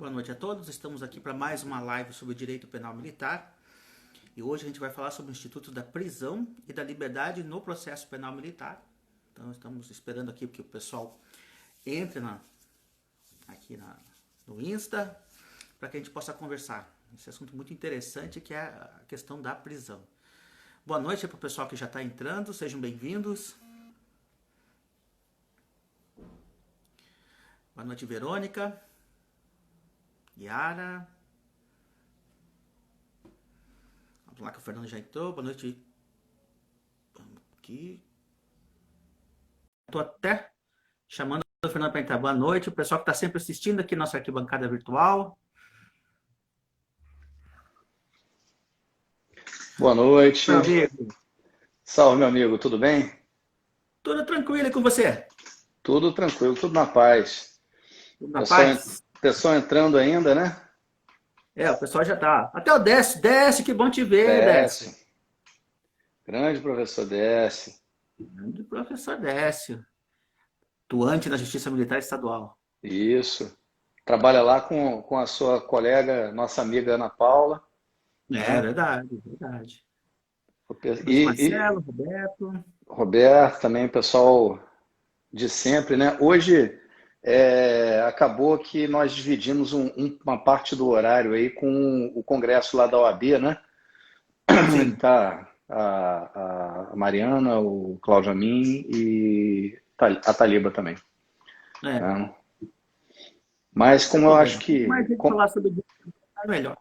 Boa noite a todos, estamos aqui para mais uma live sobre o direito penal militar e hoje a gente vai falar sobre o Instituto da Prisão e da Liberdade no processo penal militar. Então estamos esperando aqui que o pessoal entre no Insta para que a gente possa conversar. Esse assunto muito interessante que é a questão da prisão. Boa noite para o pessoal que já está entrando, sejam bem-vindos. Boa noite, Verônica. Yara. Vamos lá que o Fernando já entrou. Boa noite. Vamos aqui. Estou até chamando o Fernando para entrar. Boa noite. O pessoal que está sempre assistindo aqui nossa arquibancada virtual. Boa noite. Meu amigo. Salve, meu amigo. Tudo bem? Tudo tranquilo e com você? Tudo tranquilo, tudo na paz. Tudo na paz? Pessoal entrando ainda, né? O pessoal já tá. Até o Décio, que bom te ver, Décio. Grande professor Décio. Grande professor Décio. Atuante na Justiça Militar Estadual. Isso. Trabalha lá com a sua colega, nossa amiga Ana Paula. Verdade. Marcelo, Roberto. Roberto também, pessoal de sempre, né? Hoje acabou que nós dividimos uma parte do horário aí com o congresso lá da OAB, né? Sim. Tá a Mariana, o Cláudio Amin e a Taliba também. Mas como eu acho que... Mas tem que falar sobre o é melhor.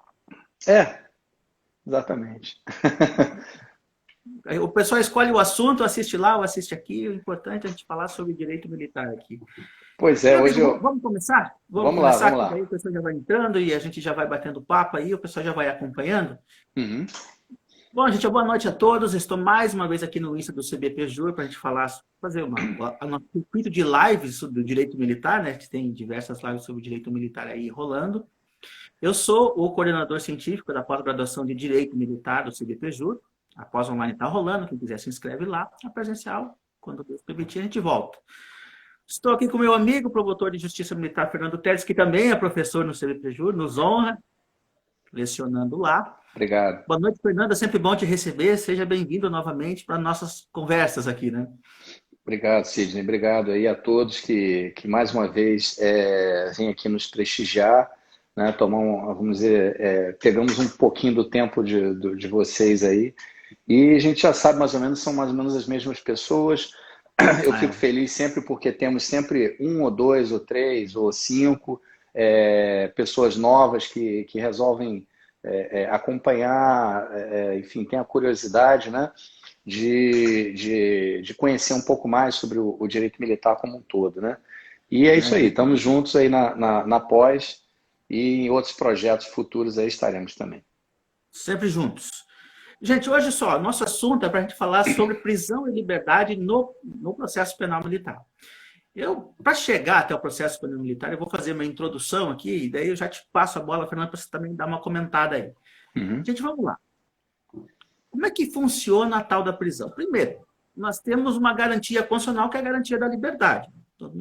Exatamente. O pessoal escolhe o assunto, assiste lá ou assiste aqui. O importante é a gente falar sobre direito militar aqui. Pois é, hoje eu... Vamos começar? Vamos lá. Aí o pessoal já vai entrando e a gente já vai batendo papo aí, o pessoal já vai acompanhando. Uhum. Bom, gente, boa noite a todos. Estou mais uma vez aqui no Insta do CBPjur para a gente fazer um circuito de lives sobre o direito militar, né? A gente tem diversas lives sobre o direito militar aí rolando. Eu sou o coordenador científico da pós-graduação de Direito Militar do CBPjur. A pós online está rolando, quem quiser se inscreve lá. A presencial, quando Deus permitir, a gente volta. Estou aqui com meu amigo, promotor de Justiça Militar, Fernando Teles, que também é professor no CBPjur, nos honra, lecionando lá. Obrigado. Boa noite, Fernando. É sempre bom te receber. Seja bem-vindo novamente para nossas conversas aqui, né? Obrigado, Sidney. Obrigado aí a todos que mais uma vez vêm aqui nos prestigiar, né? Vamos dizer, pegamos um pouquinho do tempo de vocês aí. E a gente já sabe são mais ou menos as mesmas pessoas. Eu fico feliz sempre porque temos sempre 1 ou 2 ou 3 ou 5 pessoas novas que resolvem acompanhar, enfim, tem a curiosidade, né, de conhecer um pouco mais sobre o direito militar como um todo, né? E é isso aí, estamos juntos aí na pós e em outros projetos futuros aí estaremos também. Sempre juntos. Gente, hoje só, nosso assunto é para a gente falar sobre prisão e liberdade no processo penal militar. Para chegar até o processo penal militar, eu vou fazer uma introdução aqui, e daí eu já te passo a bola, Fernando, para você também dar uma comentada aí. Uhum. Gente, vamos lá. Como é que funciona a tal da prisão? Primeiro, nós temos uma garantia constitucional, que é a garantia da liberdade. Então,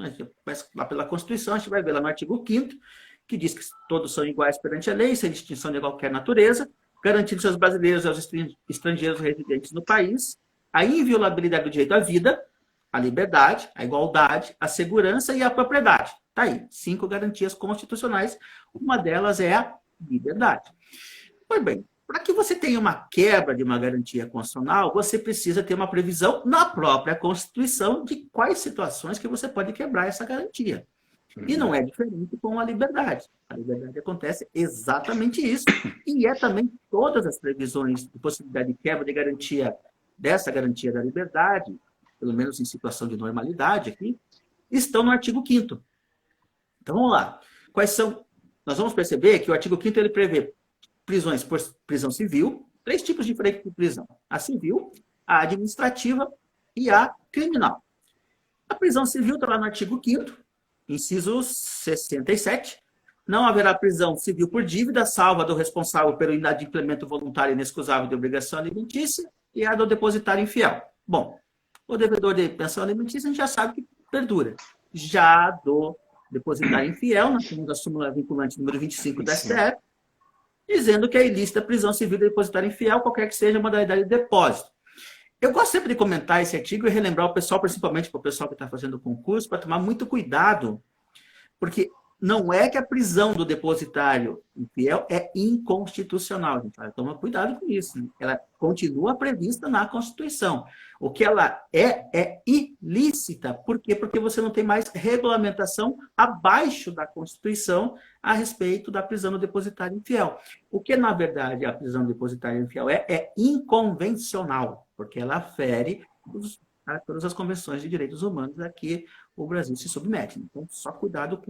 lá pela Constituição, a gente vai ver lá no artigo 5º, que diz que todos são iguais perante a lei, sem distinção de qualquer natureza, garantindo aos brasileiros e aos estrangeiros residentes no país a inviolabilidade do direito à vida, a liberdade, a igualdade, a segurança e a propriedade. Está aí, 5 garantias constitucionais. Uma delas é a liberdade. Pois bem, para que você tenha uma quebra de uma garantia constitucional, você precisa ter uma previsão na própria Constituição de quais situações que você pode quebrar essa garantia. E não é diferente com a liberdade. A liberdade acontece exatamente isso. E é também todas as previsões de possibilidade de quebra de garantia, dessa garantia da liberdade, pelo menos em situação de normalidade aqui, estão no artigo 5º. Então, vamos lá. Quais são? Nós vamos perceber que o artigo 5º ele prevê prisões por prisão civil, 3 tipos diferentes de prisão. A civil, a administrativa e a criminal. A prisão civil está lá no artigo 5º, inciso 67. Não haverá prisão civil por dívida, salva do responsável pelo inadimplemento voluntário e inexcusável de obrigação alimentícia e a do depositário infiel. Bom, o devedor de pensão alimentícia a gente já sabe que perdura. Já do depositário infiel, nós temos a súmula vinculante número 25 da STF, dizendo que é ilícita a prisão civil de depositário infiel, qualquer que seja a modalidade de depósito. Eu gosto sempre de comentar esse artigo e relembrar o pessoal, principalmente para o pessoal que está fazendo o concurso, para tomar muito cuidado, porque não é que a prisão do depositário infiel é inconstitucional, gente. Toma cuidado com isso. Né? Ela continua prevista na Constituição. O que ela é ilícita. Por quê? Porque você não tem mais regulamentação abaixo da Constituição a respeito da prisão do depositário infiel. O que, na verdade, a prisão do depositário infiel é inconvencional, porque ela fere todas as convenções de direitos humanos a que o Brasil se submete. Então, só cuidado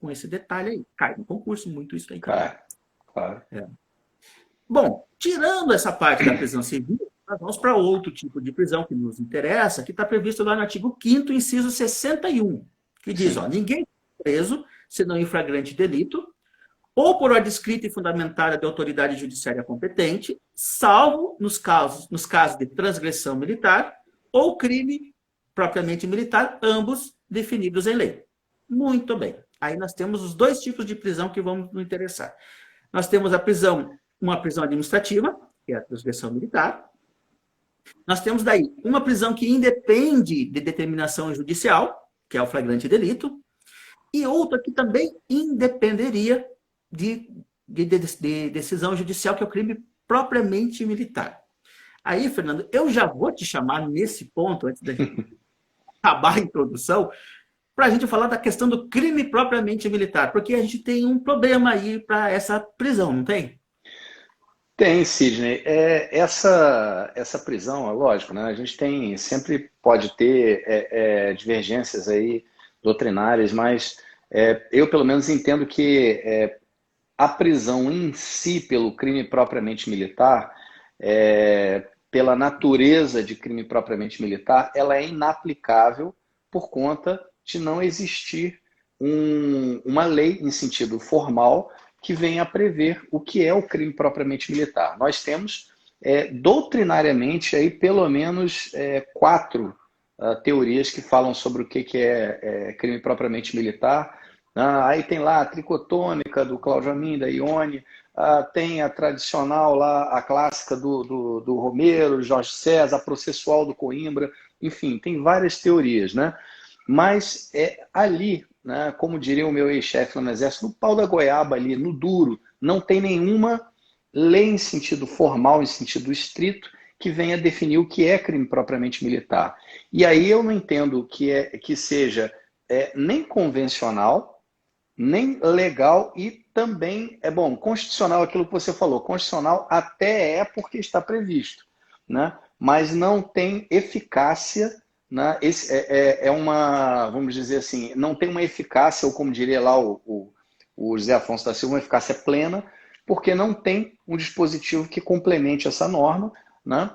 com esse detalhe aí. Cai no concurso muito isso aí. Claro. Bom, tirando essa parte da prisão civil, nós vamos para outro tipo de prisão que nos interessa, que está previsto lá no artigo 5º, inciso 61, que diz, ninguém é preso, senão em flagrante delito, ou por ordem escrita e fundamentada de autoridade judiciária competente, salvo nos casos de transgressão militar ou crime propriamente militar, ambos definidos em lei. Muito bem. Aí nós temos os dois tipos de prisão que vão nos interessar. Nós temos uma prisão administrativa, que é a transgressão militar. Nós temos daí uma prisão que independe de determinação judicial, que é o flagrante delito, e outra que também independeria de decisão judicial, que é o crime propriamente militar. Aí, Fernando, eu já vou te chamar nesse ponto, antes de acabar a introdução, para a gente falar da questão do crime propriamente militar, porque a gente tem um problema aí para essa prisão, não tem? Tem, Sidney. Essa prisão, é lógico, né? A gente sempre pode ter divergências aí doutrinárias, mas eu pelo menos entendo que a prisão em si, pelo crime propriamente militar, pela natureza de crime propriamente militar, ela é inaplicável por conta de não existir uma lei em sentido formal que venha a prever o que é o crime propriamente militar. Nós temos, doutrinariamente, aí, pelo menos 4 teorias que falam sobre o que é crime propriamente militar. Aí tem lá a tricotômica do Cláudio Amin, da Ione, tem a tradicional lá, a clássica do Romero, Jorge César, a processual do Coimbra, enfim, tem várias teorias, né? Mas ali, né, como diria o meu ex-chefe no Exército, no pau da goiaba ali, no duro, não tem nenhuma lei em sentido formal, em sentido estrito, que venha definir o que é crime propriamente militar. E aí eu não entendo que seja nem convencional, nem legal e também, constitucional, aquilo que você falou, constitucional até porque está previsto, né? Mas não tem eficácia, né? Vamos dizer assim, não tem uma eficácia, ou como diria lá o José Afonso da Silva, uma eficácia plena, porque não tem um dispositivo que complemente essa norma, né?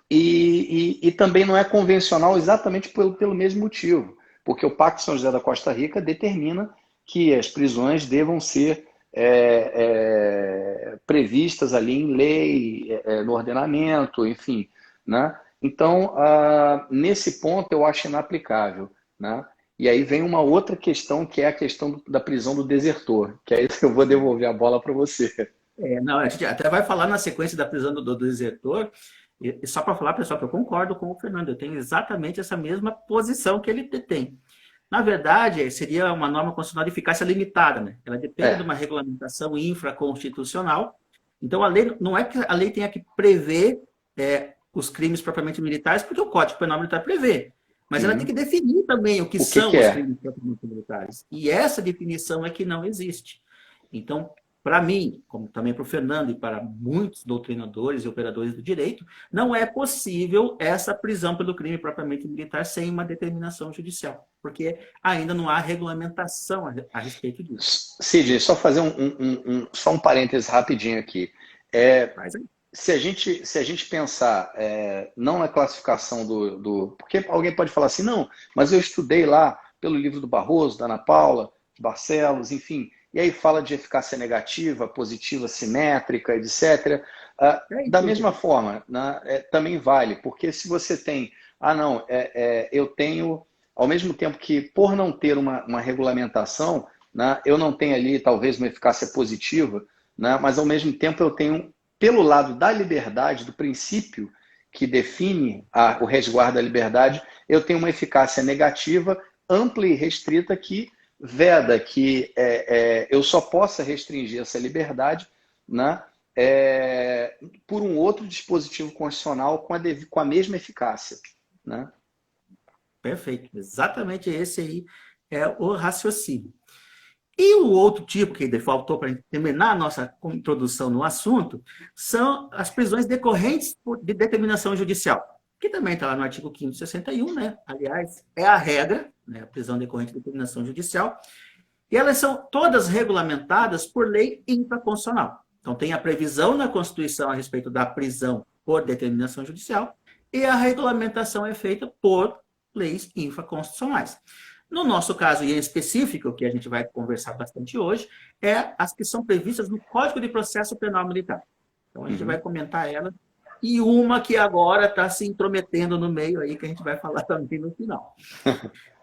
E também não é convencional exatamente pelo mesmo motivo, porque o Pacto de São José da Costa Rica determina que as prisões devam ser previstas ali em lei, no ordenamento, enfim, né? Então, nesse ponto eu acho inaplicável, né? E aí vem uma outra questão, que é a questão da prisão do desertor, que aí eu vou devolver a bola para você. Não, a gente até vai falar na sequência da prisão do desertor, e só para falar, pessoal, que eu concordo com o Fernando, eu tenho exatamente essa mesma posição que ele tem. Na verdade, seria uma norma constitucional de eficácia limitada, né? Ela depende de uma regulamentação infraconstitucional. Então, a lei, não é que a lei tenha que prever os crimes propriamente militares, porque o Código Penal Militar prevê. Mas ela tem que definir também o que são os crimes propriamente militares. E essa definição é que não existe. Então, para mim, como também para o Fernando e para muitos doutrinadores e operadores do direito, não é possível essa prisão pelo crime propriamente militar sem uma determinação judicial, porque ainda não há regulamentação a respeito disso. Sidney, só fazer só um parênteses rapidinho aqui. Se a gente pensar não na classificação porque alguém pode falar assim, não, mas eu estudei lá pelo livro do Barroso, da Ana Paula, de Barcelos, enfim... E aí fala de eficácia negativa, positiva, simétrica, etc. Da mesma forma, né, também vale, porque se você tem... eu tenho ao mesmo tempo que, por não ter uma regulamentação, né, eu não tenho ali talvez uma eficácia positiva, né, mas ao mesmo tempo eu tenho, pelo lado da liberdade, do princípio que define o resguardo da liberdade, eu tenho uma eficácia negativa, ampla e restrita, que veda que eu só possa restringir essa liberdade, né, por um outro dispositivo constitucional com a mesma eficácia. Né? Perfeito. Exatamente esse aí é o raciocínio. E o outro tipo que faltou para terminar a nossa introdução no assunto são as prisões decorrentes de determinação judicial, que também está lá no artigo 561, né? Aliás, é a regra, né? A prisão decorrente de determinação judicial, e elas são todas regulamentadas por lei infraconstitucional. Então, tem a previsão na Constituição a respeito da prisão por determinação judicial, e a regulamentação é feita por leis infraconstitucionais. No nosso caso, e em específico, que a gente vai conversar bastante hoje, é as que são previstas no Código de Processo Penal Militar. Então, a gente vai comentar ela. E uma que agora está se intrometendo no meio aí, que a gente vai falar também no final.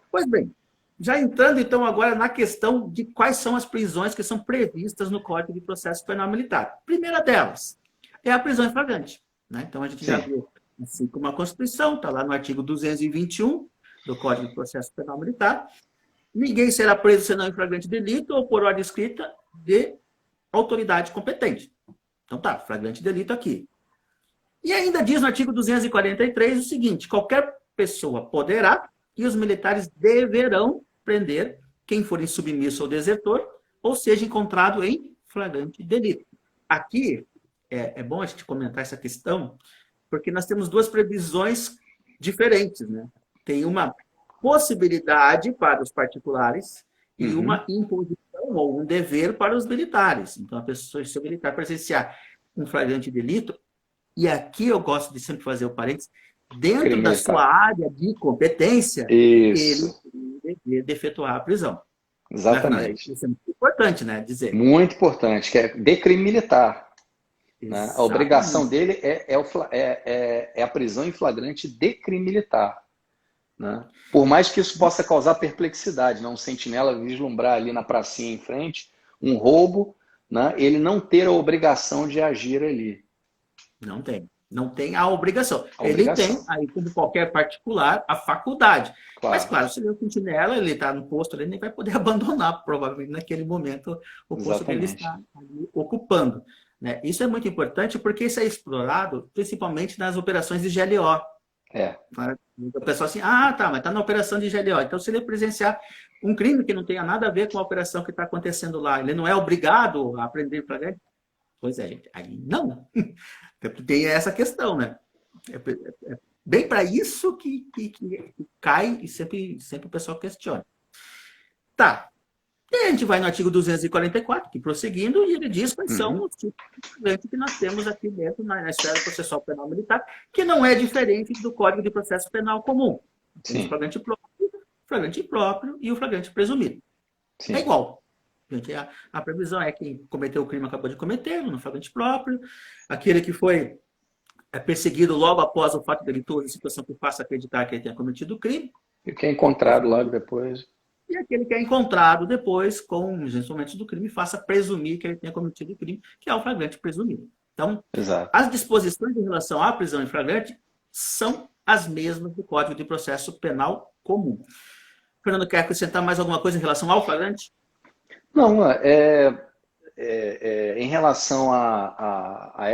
Pois bem, já entrando então agora na questão de quais são as prisões que são previstas no Código de Processo Penal Militar. A primeira delas é a prisão em flagrante. Né? Então, a gente já viu, assim como a Constituição, está lá no artigo 221, do Código de Processo Penal Militar, ninguém será preso senão em flagrante delito ou por ordem escrita de autoridade competente. Então tá, flagrante delito aqui. E ainda diz no artigo 243 o seguinte: qualquer pessoa poderá e os militares deverão prender quem for insubmisso ou desertor, ou seja, encontrado em flagrante delito. Aqui é bom a gente comentar essa questão, porque nós temos duas previsões diferentes, né? Tem uma possibilidade para os particulares e uma imposição ou um dever para os militares. Então, a pessoa, se o militar presenciar um flagrante delito, e aqui eu gosto de sempre fazer o parênteses, dentro da sua área de competência, ele deve efetuar a prisão. Exatamente. Isso é muito importante, né? Dizer. Muito importante, que é de crime militar. Né? A obrigação dele é a prisão em flagrante de crime militar. Né? Por mais que isso possa causar perplexidade, né? Um sentinela vislumbrar ali na pracinha em frente um roubo, né? Ele não ter a obrigação de agir ali. Não tem. Não tem a obrigação. Ele tem, aí como qualquer particular, a faculdade. Claro. Mas, claro, se ele é um sentinela, ele está no posto, ele nem vai poder abandonar, provavelmente, naquele momento, o posto que ele está ali ocupando. Né? Isso é muito importante porque isso é explorado principalmente nas operações de GLO. O pessoal assim, tá, mas está na operação de GLO. Então, se ele presenciar um crime que não tenha nada a ver com a operação que está acontecendo lá, ele não é obrigado a prender flagrante? Pois é, gente, aí não. Tem essa questão, né? É bem para isso que cai e sempre o pessoal questiona. Tá. E a gente vai no artigo 244, que prosseguindo, e ele diz quais são os tipos de flagrante que nós temos aqui dentro na esfera processual penal militar, que não é diferente do Código de Processo Penal comum. Tem o flagrante impróprio e o flagrante presumido. Sim. É igual. Gente, a previsão é quem cometeu o crime acabou de cometer, no flagrante próprio, aquele que foi perseguido logo após o fato delituoso, em situação que faça acreditar que ele tenha cometido o crime. E que é encontrado logo depois. E aquele que é encontrado depois com os instrumentos do crime faça presumir que ele tenha cometido o crime, que é o flagrante presumido. Então, as disposições em relação à prisão em flagrante são as mesmas do Código de Processo Penal comum. Fernando, quer acrescentar mais alguma coisa em relação ao flagrante? Não, em relação a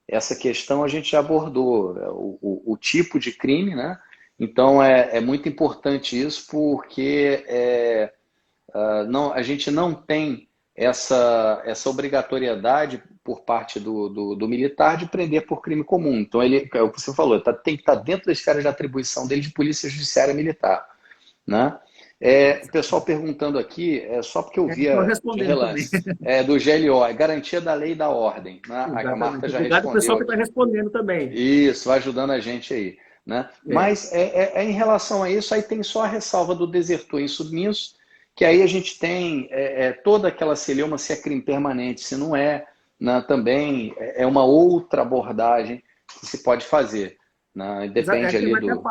essa questão, a gente já abordou o tipo de crime, né? Então, é muito importante isso, porque a gente não tem essa obrigatoriedade por parte do militar de prender por crime comum. Então, é o que você falou, tem que estar dentro da esfera de atribuição dele de polícia judiciária militar. Né? O pessoal perguntando aqui, só porque eu vi de relance, do GLO, é garantia da lei e da ordem. Né? A Marta já respondeu. O pessoal que está respondendo também. Isso, vai ajudando a gente aí. Né? Mas em relação a isso, aí tem só a ressalva do desertor insubmisso, que aí a gente tem toda aquela celeuma se é crime permanente, se não é, né? Também é uma outra abordagem que se pode fazer. Né? Depende ali do...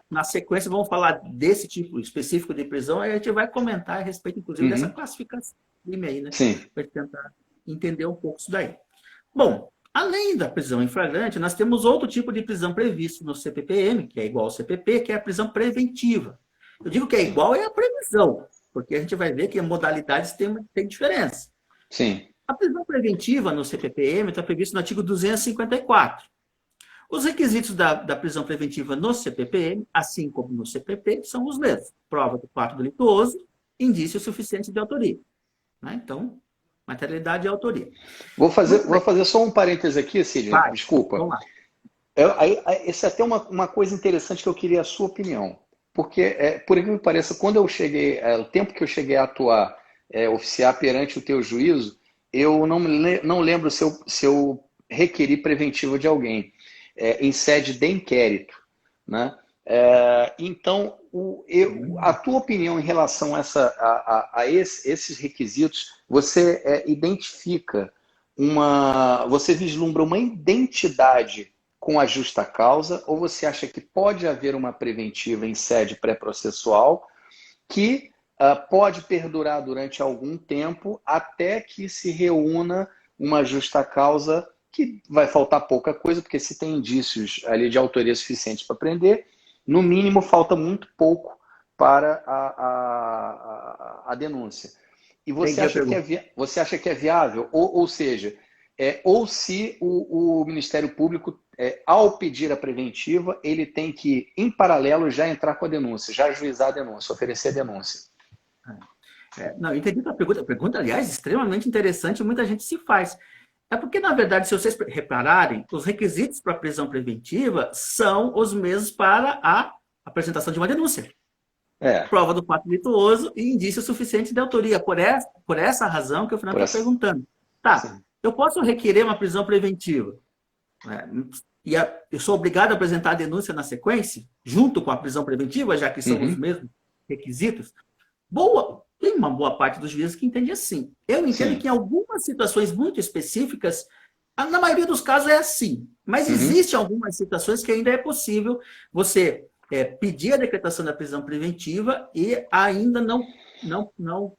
na sequência, vamos falar desse tipo específico de prisão, aí a gente vai comentar a respeito, inclusive, dessa classificação do crime aí, né? Sim. Para tentar entender um pouco isso daí. Bom, além da prisão em flagrante, nós temos outro tipo de prisão previsto no CPPM, que é igual ao CPP, que é a prisão preventiva. Eu digo que é igual é a previsão, porque a gente vai ver que as modalidades têm diferença. Sim. A prisão preventiva no CPPM está previsto no artigo 254. Os requisitos da prisão preventiva no CPPM, assim como no CPP, são os mesmos. Prova do fato delituoso, indício suficiente de autoria. Né? Então, materialidade e autoria. Vou fazer só um parêntese aqui, Sidney, desculpa. Vamos lá. Essa é até uma coisa interessante que eu queria a sua opinião. Porque, por incrível que pareça, quando eu cheguei, o tempo que eu cheguei a atuar, oficiar perante o teu juízo, eu não lembro se eu requeri preventivo de alguém em sede de inquérito. Né? Então, a tua opinião em relação a esses requisitos, você identifica você vislumbra uma identidade com a justa causa, ou você acha que pode haver uma preventiva em sede pré-processual que pode perdurar durante algum tempo até que se reúna uma justa causa, que vai faltar pouca coisa, porque se tem indícios ali de autoria suficientes para prender, no mínimo falta muito pouco para a denúncia. E você acha que é viável? Ou seja, ou se o Ministério Público, ao pedir a preventiva, ele tem que, em paralelo, já entrar com a denúncia, já ajuizar a denúncia, oferecer a denúncia. Não, entendi a pergunta. A pergunta, aliás, extremamente interessante, muita gente se faz. É porque, na verdade, se vocês repararem, os requisitos para a prisão preventiva são os mesmos para a apresentação de uma denúncia. Prova do fato delituoso e indício suficiente de autoria. Por essa razão que o Fernando está perguntando. Tá, sim. Eu posso requerer uma prisão preventiva. E eu sou obrigado a apresentar a denúncia na sequência, junto com a prisão preventiva, já que são os mesmos requisitos. Tem uma boa parte dos juízes que entende assim. Eu entendo que em algumas situações muito específicas, na maioria dos casos é assim. Mas existem algumas situações que ainda é possível você pedir a decretação da prisão preventiva e ainda não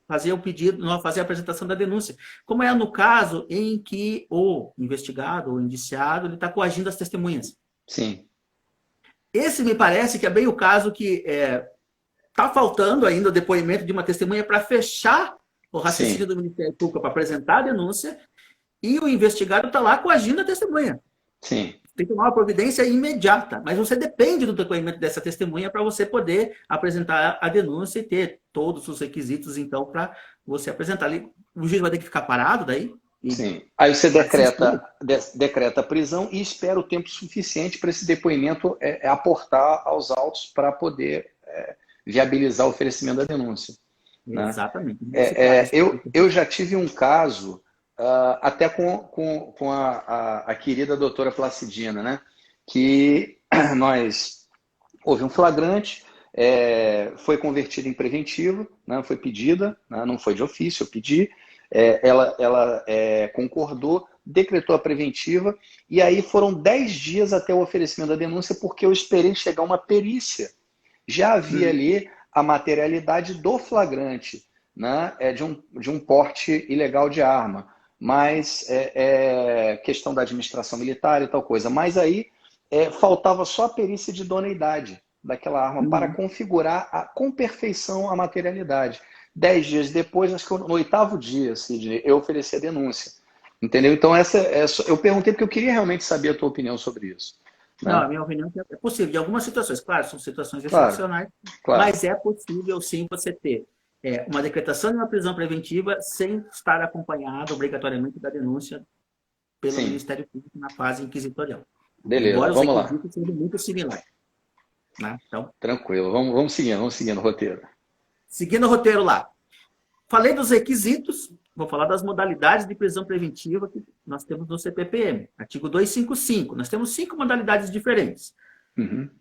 fazer o pedido, não fazer a apresentação da denúncia. Como é no caso em que o investigado ou indiciado está coagindo as testemunhas. Sim. Esse me parece que é bem o caso que está faltando ainda o depoimento de uma testemunha para fechar o raciocínio do Ministério Público para apresentar a denúncia e o investigado está lá coagindo a testemunha. Sim. Tem que tomar uma providência imediata, mas você depende do depoimento dessa testemunha para você poder apresentar a denúncia e ter todos os requisitos, então, para você apresentar ali. O juiz vai ter que ficar parado daí? Sim. Aí você decreta a prisão e espera o tempo suficiente para esse depoimento aportar aos autos para poder viabilizar o oferecimento da denúncia. Exatamente. Né? Eu já tive um caso, até com a querida doutora Placidina, né? Que houve um flagrante, foi convertida em preventiva, né? Foi pedida, né? Não foi de ofício, eu pedi, ela concordou, decretou a preventiva, e aí foram 10 dias até o oferecimento da denúncia, porque eu esperei chegar uma perícia. Já havia ali a materialidade do flagrante, né? De um porte ilegal de arma, mas questão da administração militar e tal coisa. Mas aí faltava só a perícia de idoneidade daquela arma para configurar com perfeição a materialidade. 10 dias depois, acho que no 8º dia, Sidney, eu ofereci a denúncia. Entendeu? Então, eu perguntei porque eu queria realmente saber a tua opinião sobre isso. Não, a minha opinião é possível. Em algumas situações, claro, são situações excepcionais, mas é possível sim você ter uma decretação de uma prisão preventiva sem estar acompanhado obrigatoriamente da denúncia pelo Ministério Público na fase inquisitorial. Beleza, vamos lá. Sendo muito similar. Né? Então, tranquilo, vamos seguindo o roteiro. Seguindo o roteiro lá. Falei dos requisitos, vou falar das modalidades de prisão preventiva que nós temos no CPPM. Artigo 255. Nós temos 5 modalidades diferentes.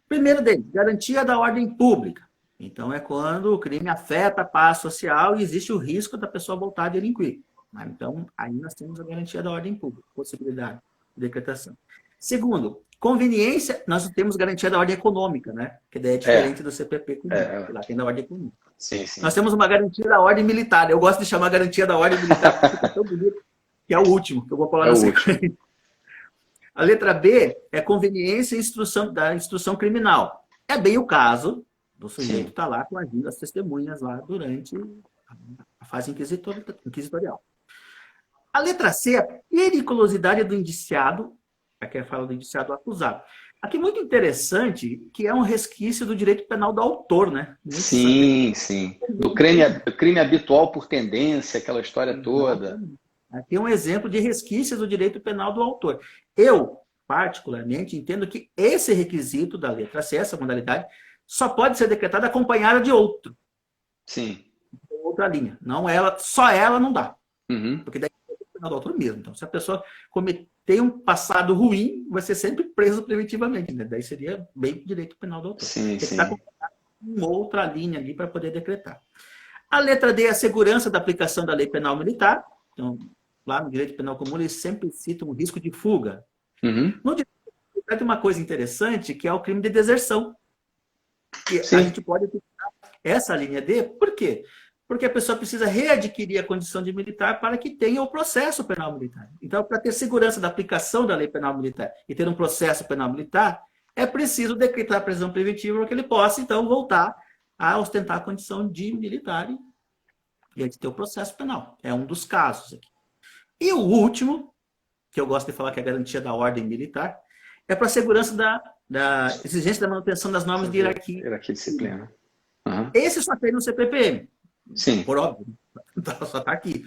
Primeiro deles, garantia da ordem pública. Então, é quando o crime afeta a paz social e existe o risco da pessoa voltar a delinquir. Então, aí nós temos a garantia da ordem pública, possibilidade de decretação. Segundo, Conveniência, nós temos garantia da ordem econômica, né? Que daí é diferente do CPP comum, lá tem da ordem econômica. Sim, sim. Nós temos uma garantia da ordem militar. Eu gosto de chamar garantia da ordem militar, porque fica tão bonito, que é o último, que eu vou falar na sequência. A letra B é conveniência da instrução criminal. É bem o caso do sujeito estar lá coagindo as testemunhas lá durante a fase inquisitorial. A letra C é a periculosidade do indiciado, aqui fala do indiciado acusado. Aqui muito interessante, que é um resquício do direito penal do autor, né? Sim. Do crime habitual por tendência, aquela história toda. Aqui é um exemplo de resquício do direito penal do autor. Eu, particularmente, entendo que esse requisito da letra C, essa modalidade, só pode ser decretada acompanhada de outro. Sim. Outra linha. Não ela, só ela não dá. Uhum. Porque daí é o direito penal do autor mesmo. Então, se a pessoa tem um passado ruim, vai ser sempre preso preventivamente. Né? Daí seria bem direito penal do autor. Sim. Tem que estar acompanhado com outra linha ali para poder decretar. A letra D é a segurança da aplicação da lei penal militar. Então, lá no direito penal comum, eles sempre citam o risco de fuga. Uhum. No direito penal tem uma coisa interessante, que é o crime de deserção. Que Sim. a gente pode utilizar essa linha D, por quê? Porque a pessoa precisa readquirir a condição de militar para que tenha o processo penal militar. Então, para ter segurança da aplicação da lei penal militar e ter um processo penal militar, é preciso decretar a prisão preventiva para que ele possa, então, voltar a ostentar a condição de militar e a ter o processo penal. É um dos casos aqui. E o último, que eu gosto de falar que é a garantia da ordem militar, é para a segurança da exigência da manutenção das normas de hierarquia. Hierarquia e disciplina. Uhum. Esse só tem no CPPM. Sim. Por óbvio. Só está aqui.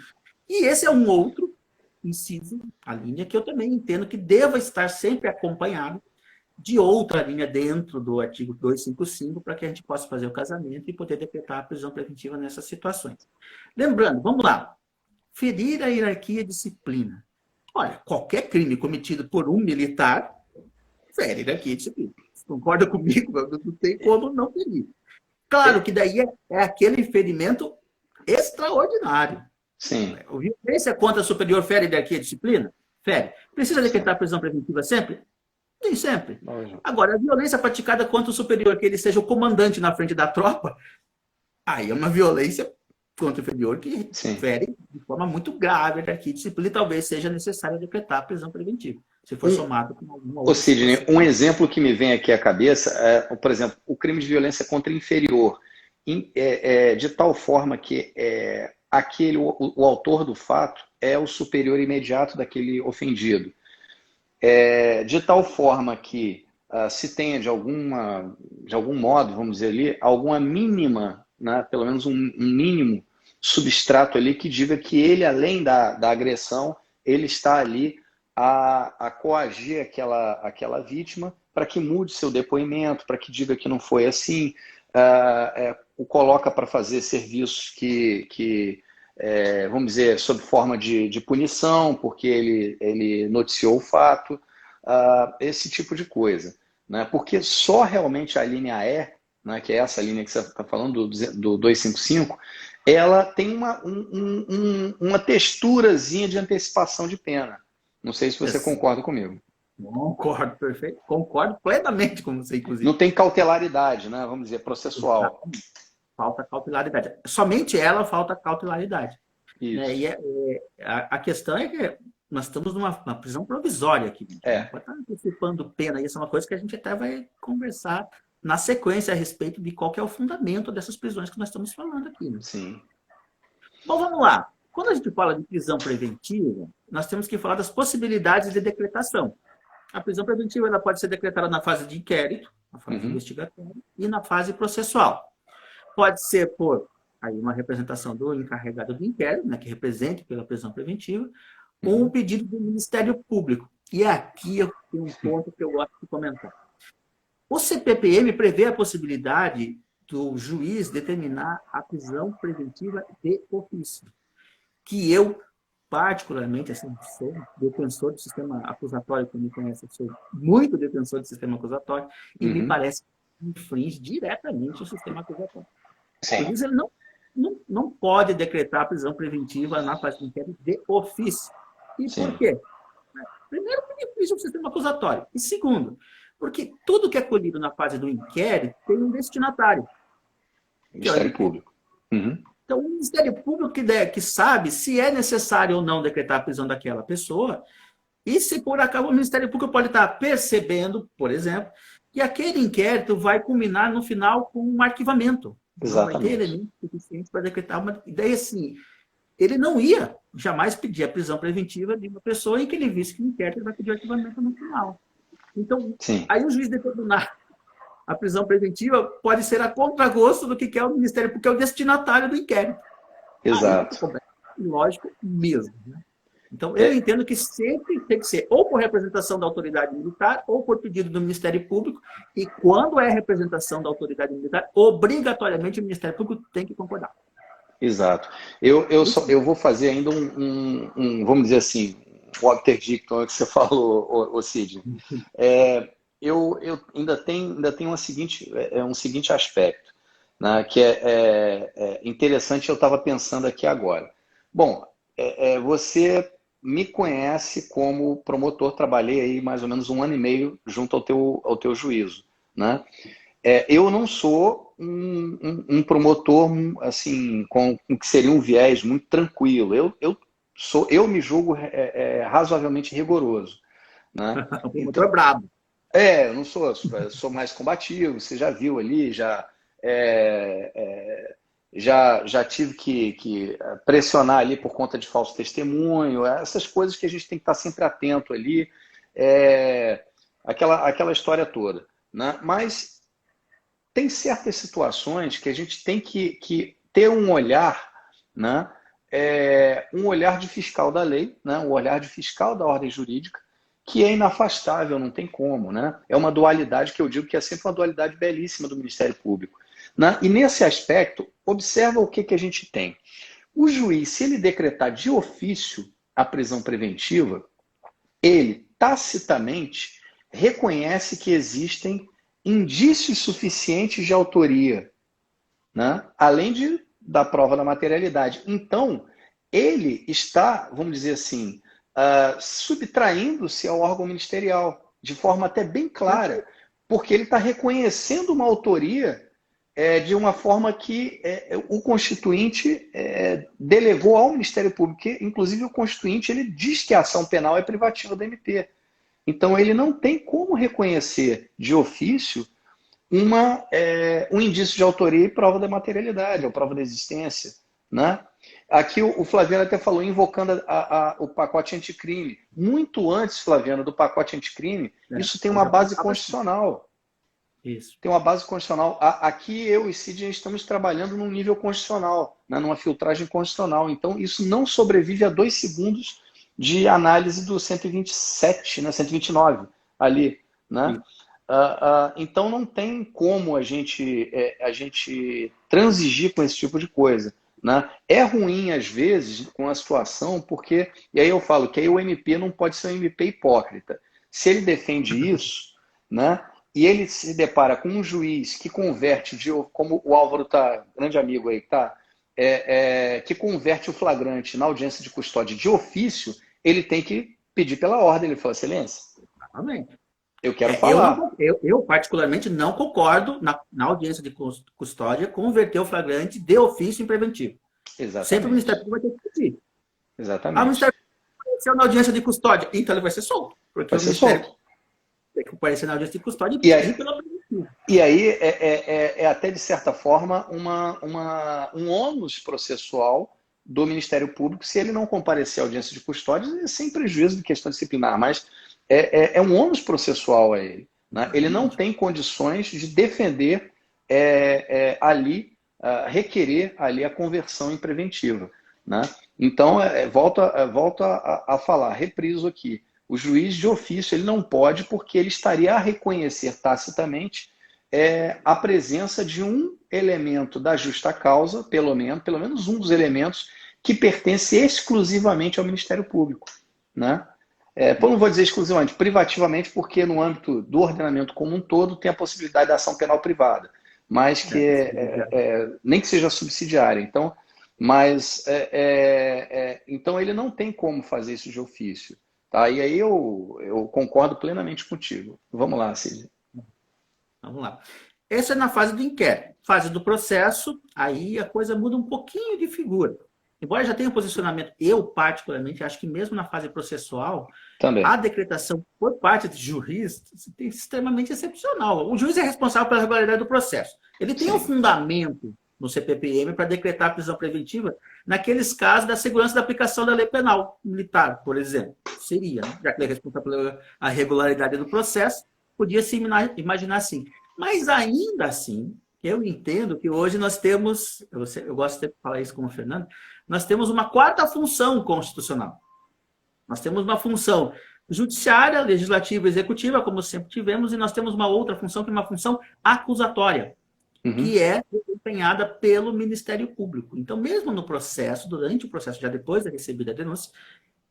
E esse é um outro inciso, a linha que eu também entendo que deva estar sempre acompanhado de outra linha dentro do artigo 255 para que a gente possa fazer o casamento e poder decretar a prisão preventiva nessas situações. Lembrando, vamos lá. Ferir a hierarquia e disciplina. Olha, qualquer crime cometido por um militar fere a hierarquia e disciplina. Você concorda comigo? Não tem como não ferir. Claro que daí é aquele ferimento extraordinário. Sim. O violência contra superior fere a hierarquia e disciplina? Fere. Precisa decretar prisão preventiva sempre? Nem sempre. Agora, a violência praticada contra o superior, que ele seja o comandante na frente da tropa, aí é uma violência contra o inferior que fere de forma muito grave a hierarquia e disciplina e talvez seja necessário decretar a prisão preventiva, se for somado com alguma outra. Sidney, um exemplo que me vem aqui à cabeça é, por exemplo, o crime de violência contra inferior, de tal forma que o autor do fato é o superior imediato daquele ofendido. De tal forma que se tenha de algum modo, vamos dizer ali, alguma mínima, né, pelo menos um mínimo substrato ali que diga que ele, além da agressão, ele está ali a coagir aquela vítima para que mude seu depoimento, para que diga que não foi assim, o coloca para fazer serviços que vamos dizer, sob forma de punição, porque ele noticiou o fato, esse tipo de coisa. Né? Porque só realmente a linha E, né, que é essa linha que você está falando, do 255, ela tem uma texturazinha de antecipação de pena. Não sei se você concorda comigo. Concordo, perfeito. Concordo plenamente com você, inclusive. Não tem cautelaridade, né? Vamos dizer, processual. Falta cautelaridade. Somente ela falta cautelaridade. Isso. E a questão é que nós estamos numa prisão provisória aqui. Não pode estar antecipando pena. Isso é uma coisa que a gente até vai conversar na sequência a respeito de qual que é o fundamento dessas prisões que nós estamos falando aqui. Né? Sim. Bom, vamos lá. Quando a gente fala de prisão preventiva, nós temos que falar das possibilidades de decretação. A prisão preventiva ela pode ser decretada na fase de inquérito, na fase investigatória, e na fase processual. Pode ser por uma representação do encarregado do inquérito, né, que represente pela prisão preventiva, ou um pedido do Ministério Público. E aqui eu tenho um ponto que eu gosto de comentar. O CPPM prevê a possibilidade do juiz determinar a prisão preventiva de ofício, que eu, particularmente, assim, sou defensor do sistema acusatório, que me conhece, sou muito defensor do sistema acusatório, e me parece que infringe diretamente o sistema acusatório. Sim. Por isso, ele não pode decretar a prisão preventiva na fase de inquérito de ofício. E por quê? Primeiro, benefício do sistema acusatório. E segundo, porque tudo que é colhido na fase do inquérito tem um destinatário, que é o Ministério MP. Público. Uhum. Então, o Ministério Público que sabe se é necessário ou não decretar a prisão daquela pessoa, e se por acaso o Ministério Público pode estar percebendo, por exemplo, que aquele inquérito vai culminar no final com um arquivamento. Não vai ter Exatamente. elemento suficiente para decretar uma. E daí, assim, ele não ia jamais pedir a prisão preventiva de uma pessoa em que ele visse que o inquérito vai pedir arquivamento no final. Então, Sim, aí o juiz determinar a prisão preventiva pode ser a contragosto do que quer o Ministério, porque é o destinatário do inquérito. Aí fica exato. completamente ilógico mesmo. Né? Então, eu É, entendo que sempre tem que ser ou por representação da autoridade militar ou por pedido do Ministério Público, e quando é representação da autoridade militar, obrigatoriamente o Ministério Público tem que concordar. exato. Eu vou fazer ainda vamos dizer assim, um interdicto que você falou, o Sidney. Eu ainda tenho um seguinte aspecto, né, que é interessante, eu estava pensando aqui agora. Bom, você me conhece como promotor, trabalhei aí mais ou menos 1 ano e meio junto ao teu juízo, né? Eu não sou um promotor assim com que seria um viés muito tranquilo. Eu me julgo razoavelmente rigoroso, né? O promotor Então, é brabo. eu não sou mais combativo. Você já viu ali, é, é, já tive que pressionar ali por conta de falso testemunho, essas coisas que a gente tem que estar sempre atento ali, aquela história toda, né? Mas tem certas situações que a gente tem que ter um olhar, né? Um olhar de fiscal da lei, né? Um olhar de fiscal da ordem jurídica, que é inafastável, não tem como, né? É uma dualidade que eu digo que é sempre uma dualidade belíssima do Ministério Público, né? E nesse aspecto, observa o que a gente tem. O juiz, se ele decretar de ofício a prisão preventiva, ele tacitamente reconhece que existem indícios suficientes de autoria, né? Além da prova da materialidade. Então, ele está, vamos dizer assim, subtraindo-se ao órgão ministerial, de forma até bem clara, porque ele está reconhecendo uma autoria de uma forma que o Constituinte delegou ao Ministério Público, que, inclusive o Constituinte ele diz que a ação penal é privativa da MP. Então, ele não tem como reconhecer de ofício um indício de autoria e prova da materialidade, ou prova da existência, né? Aqui o Flaviano até falou, invocando o pacote anticrime. Muito antes, Flaviano, do pacote anticrime, isso tem uma base constitucional. Isso. Tem uma base constitucional. Aqui eu e Sidney estamos trabalhando num nível constitucional, né, numa filtragem constitucional. Então, isso não sobrevive a 2 segundos de análise do 127, né, 129 ali, né? Então não tem como a gente transigir com esse tipo de coisa, né? É ruim às vezes com a situação, porque e aí eu falo que aí o MP não pode ser um MP hipócrita. Se ele defende isso, né? E ele se depara com um juiz que converte, como o Álvaro tá, grande amigo aí, tá, que converte o flagrante na audiência de custódia de ofício, ele tem que pedir pela ordem. Ele fala, excelência, Exatamente. eu quero falar. Eu particularmente não concordo na audiência de custódia converter o flagrante de ofício em preventivo. Sempre o Ministério Exatamente. Público vai ter que pedir. O Exatamente. Ministério Público apareceu na audiência de custódia, então ele vai ser solto. Porque Vai o ser Ministério solto. tem que aparecer na audiência de custódia e E pedir aí, pela preventiva. e aí até, de certa forma, um ônus processual do Ministério Público se ele não comparecer à audiência de custódia, sem prejuízo de questão disciplinar, mas é um ônus processual a ele, né? Ele não tem condições de defender ali, requerer ali a conversão em preventiva, né? Então, volto a falar, repriso aqui. O juiz de ofício ele não pode, porque ele estaria a reconhecer tacitamente a presença de um elemento da justa causa, pelo menos um dos elementos que pertence exclusivamente ao Ministério Público, né? Não vou dizer exclusivamente, privativamente, porque no âmbito do ordenamento como um todo tem a possibilidade da ação penal privada, mas que nem que seja subsidiária. Então, então ele não tem como fazer isso de ofício, Tá? E aí eu concordo plenamente contigo. Vamos lá, Cid. Vamos lá. Essa é na fase do inquérito. Fase do processo, aí a coisa muda um pouquinho de figura. Embora já tenha um posicionamento, eu particularmente acho que mesmo na fase processual, Também. a decretação por parte do juiz é extremamente excepcional. O juiz é responsável pela regularidade do processo. Ele tem um Sim. fundamento no CPPM para decretar a prisão preventiva naqueles casos da segurança da aplicação da lei penal militar, por exemplo. Seria, né? Já que ele é responsável pela regularidade do processo, podia se imaginar assim. Mas ainda assim, eu entendo que hoje nós temos, eu gosto de falar isso com o Fernando, nós temos uma quarta função constitucional. Nós temos uma função judiciária, legislativa e executiva, como sempre tivemos, e nós temos uma outra função, que é uma função acusatória, que é desempenhada pelo Ministério Público. Então, mesmo no processo, durante o processo, já depois da recebida a denúncia,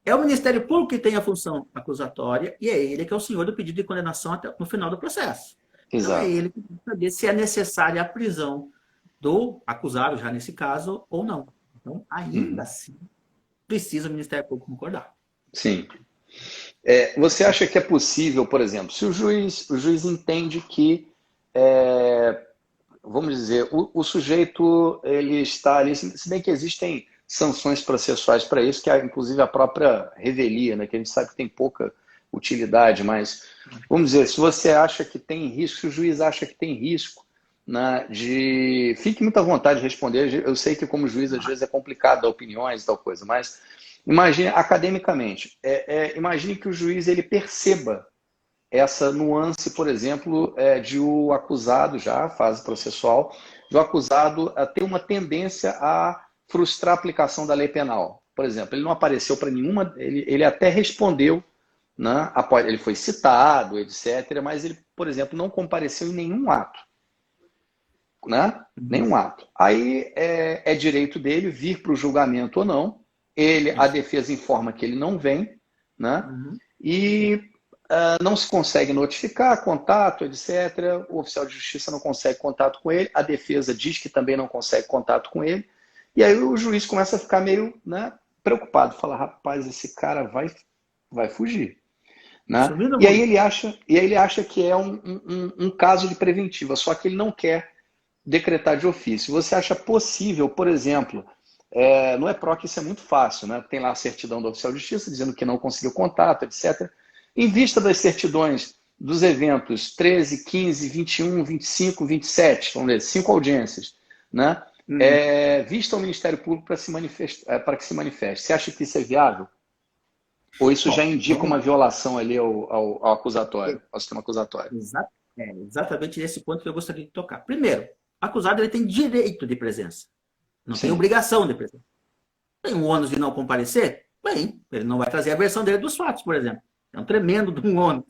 é o Ministério Público que tem a função acusatória e é ele que é o senhor do pedido de condenação até no final do processo. Então, é ele que tem que saber se é necessária a prisão do acusado, já nesse caso, ou não. Então, ainda assim, precisa o Ministério Público concordar. Sim. Você acha que é possível, por exemplo, se o juiz entende que, vamos dizer, o sujeito ele está ali, se bem que existem sanções processuais para isso, que é inclusive a própria revelia, né, que a gente sabe que tem pouca utilidade, mas vamos dizer, se você acha que tem risco, se o juiz acha que tem risco, né, fique muito à vontade de responder. Eu sei que como juiz às vezes é complicado dar opiniões e tal coisa, mas imagine academicamente, imagine que o juiz ele perceba essa nuance, por exemplo, de o acusado, já a fase processual, do acusado ter uma tendência a frustrar a aplicação da lei penal. Por exemplo, ele não apareceu para nenhuma, ele até respondeu, né, ele foi citado, etc., mas ele, por exemplo, não compareceu em nenhum ato. Né? Nenhum ato. Aí é direito dele vir para o julgamento ou não. A defesa informa que ele não vem, né? E não se consegue notificar, contato, etc. O oficial de justiça não consegue contato com ele, a defesa diz que também não consegue contato com ele, e aí o juiz começa a ficar meio, né, preocupado, fala, rapaz, esse cara vai fugir. Né? E aí ele acha que é um caso de preventiva, só que ele não quer decretar de ofício. Você acha possível, por exemplo, no EPROC isso é muito fácil, né? Tem lá a certidão do oficial de justiça dizendo que não conseguiu contato, etc. Em vista das certidões dos eventos 13, 15, 21, 25, 27, vamos ver, 5 audiências, né? Vista ao Ministério Público para que se manifeste. Você acha que isso é viável? Ou isso já indica uma violação ali ao acusatório, ao sistema acusatório? Exatamente nesse ponto que eu gostaria de tocar. Primeiro, o acusado ele tem direito de presença, não tem obrigação de presença. Tem um ônus de não comparecer? Bem, ele não vai trazer a versão dele dos fatos, por exemplo. É um tremendo de um ônus.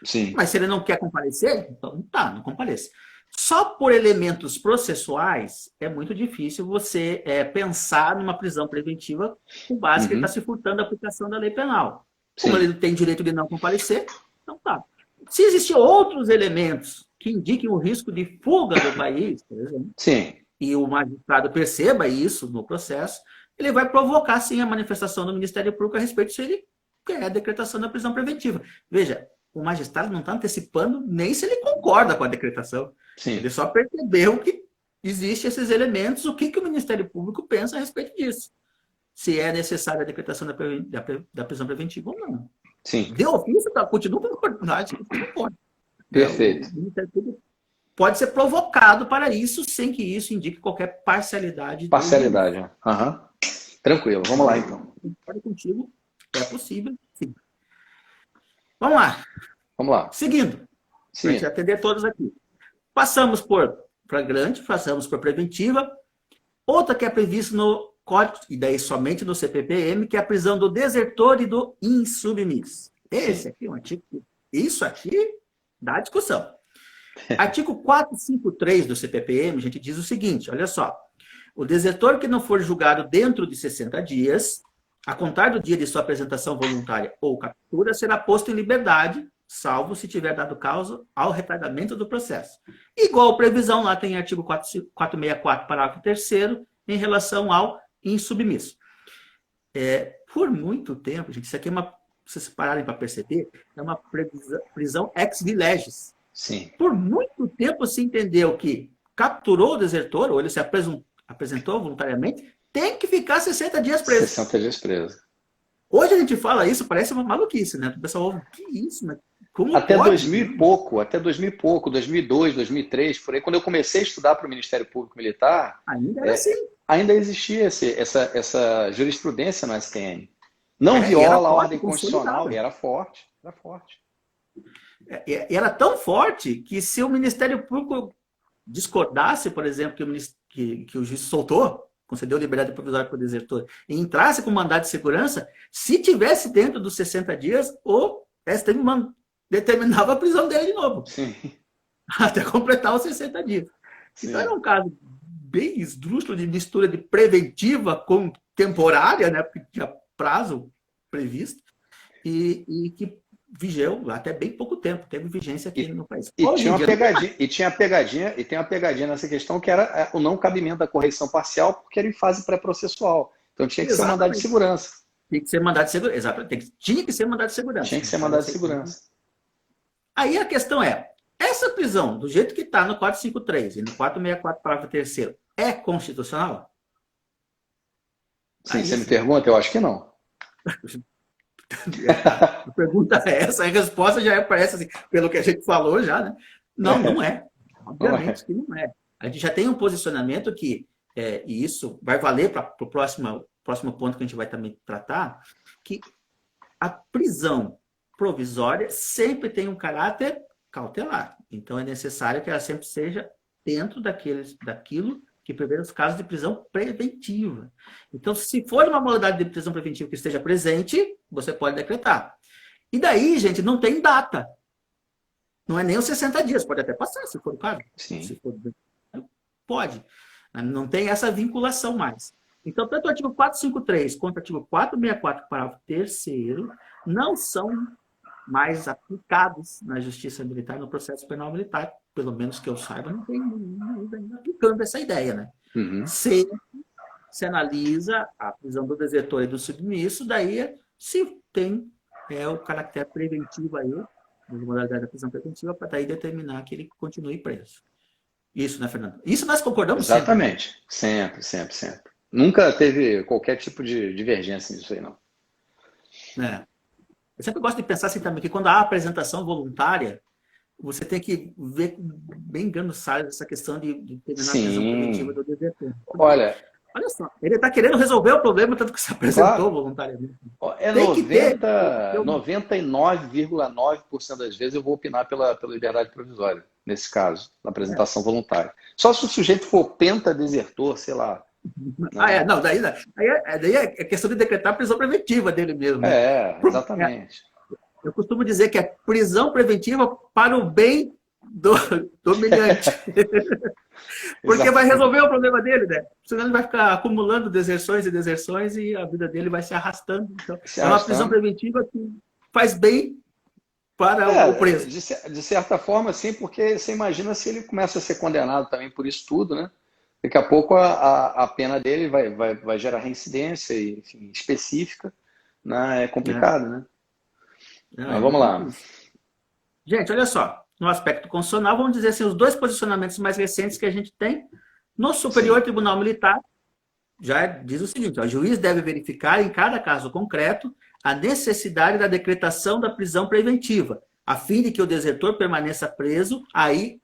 Sim. Mas se ele não quer comparecer, então não compareça. Só por elementos processuais é muito difícil você pensar numa prisão preventiva com base que ele está se furtando da aplicação da lei penal. Como ele tem direito de não comparecer, então tá. Se existem outros elementos que indiquem o risco de fuga do país, por exemplo, e o magistrado perceba isso no processo, ele vai provocar, sim, a manifestação do Ministério Público a respeito se ele quer a decretação da prisão preventiva. Veja, o magistrado não está antecipando nem se ele concorda com a decretação. Sim. Ele só percebeu que existem esses elementos, o que o Ministério Público pensa a respeito disso. Se é necessária a decretação da prisão preventiva ou não. Sim. De ofício, continua concordando, não pode. Perfeito. O Ministério Público pode ser provocado para isso, sem que isso indique qualquer parcialidade. Parcialidade, Tranquilo, vamos lá então. Concordo contigo, é possível, sim. Vamos lá. Vamos lá. Seguindo. Para a gente atender todos aqui. Passamos por flagrante, passamos por preventiva. Outra que é prevista no Código, e daí somente no CPPM, que é a prisão do desertor e do insubmisso. Esse aqui é um artigo. Isso aqui dá discussão. Artigo 453 do CPPM, a gente diz o seguinte, olha só. O desertor que não for julgado dentro de 60 dias, a contar do dia de sua apresentação voluntária ou captura, será posto em liberdade, salvo se tiver dado causa ao retardamento do processo. Igual previsão, lá tem artigo 464, parágrafo 3º, em relação ao insubmisso. Por muito tempo, gente, isso aqui é uma vocês pararem para perceber, é uma prisão ex vilegis. Sim. Por muito tempo se entendeu que capturou o desertor, ou ele se apresentou voluntariamente, tem que ficar 60 dias preso. 60 dias preso. Hoje a gente fala isso, parece uma maluquice, né? O pessoal ouve, que isso, mas como até pode? 2000 e pouco, 2002, 2003, por aí, quando eu comecei a estudar para o Ministério Público Militar, Ainda era assim. ainda existia essa jurisprudência no STM. Não E viola era a forte, ordem constitucional, consolidada. e era forte, era forte. E era tão forte que se o Ministério Público discordasse, por exemplo, que o juiz soltou, concedeu liberdade provisória para o desertor, e entrasse com mandado de segurança, se tivesse dentro dos 60 dias, o STM determinava a prisão dele de novo. Sim. Até completar os 60 dias. Sim. Então era um caso bem esdrúxulo de mistura de preventiva com temporária, né, porque tinha prazo previsto, e que vigeu até bem pouco tempo, teve vigência aqui no país. E tinha uma pegadinha nessa questão que era o não cabimento da correição parcial, porque era em fase pré-processual. Então tinha que ser mandado de segurança. Tinha que ser mandado de segurança. Exatamente. Tinha que ser mandado de segurança. Tinha que ser mandado de segurança. Aí a questão é, essa prisão, do jeito que está no 453 e no 464, parágrafo 3º, é constitucional? Sim, aí, você me pergunta? Eu acho que não. A pergunta é essa, a resposta já parece assim, pelo que a gente falou já, né? Não, não é. Obviamente que não é. A gente já tem um posicionamento que, e isso vai valer para o próximo ponto que a gente vai também tratar, que a prisão provisória sempre tem um caráter cautelar. Então, é necessário que ela sempre seja dentro daquilo que prevê os casos de prisão preventiva. Então, se for uma modalidade de prisão preventiva que esteja presente, você pode decretar. E daí, gente, não tem data. Não é nem os 60 dias, pode até passar, se for o caso. Sim. Se for, pode. Não tem essa vinculação mais. Então, tanto o artigo 453 quanto o artigo 464, parágrafo 3º, não são mais aplicados na Justiça Militar, no processo penal militar, pelo menos que eu saiba, não tem ninguém aplicando essa ideia, né? Uhum. Se analisa a prisão do desertor e do submisso, daí se tem o caráter preventivo aí, a modalidade da prisão preventiva, para daí determinar que ele continue preso. Isso, né, Fernando? Isso nós concordamos Exatamente. Sempre. Nunca teve qualquer tipo de divergência nisso aí, não. Eu sempre gosto de pensar assim também, que quando há apresentação voluntária, você tem que ver bem enganuçado essa questão de terminar a prisão preventiva do desertor. Olha só, ele está querendo resolver o problema, tanto que se apresentou voluntariamente. É 99,9% das vezes eu vou opinar pela liberdade provisória, nesse caso, na apresentação voluntária. Só se o sujeito for penta-desertor, sei lá. Não, daí é questão de decretar a prisão preventiva dele mesmo. Exatamente. Eu costumo dizer que é prisão preventiva para o bem do humilhante. Porque vai resolver o problema dele, né? Senão ele vai ficar acumulando deserções e a vida dele vai se arrastando. Então, é uma prisão preventiva que faz bem para o preso. De certa forma, sim, porque você imagina se ele começa a ser condenado também por isso tudo, né? Daqui a pouco a pena dele vai gerar reincidência, enfim, específica, né? É complicado, né? Mas vamos lá. Gente, olha só. No aspecto constitucional, vamos dizer assim, os dois posicionamentos mais recentes que a gente tem. No Superior Tribunal Militar, já diz o seguinte: o juiz deve verificar, em cada caso concreto, a necessidade da decretação da prisão preventiva, a fim de que o desertor permaneça preso, aí,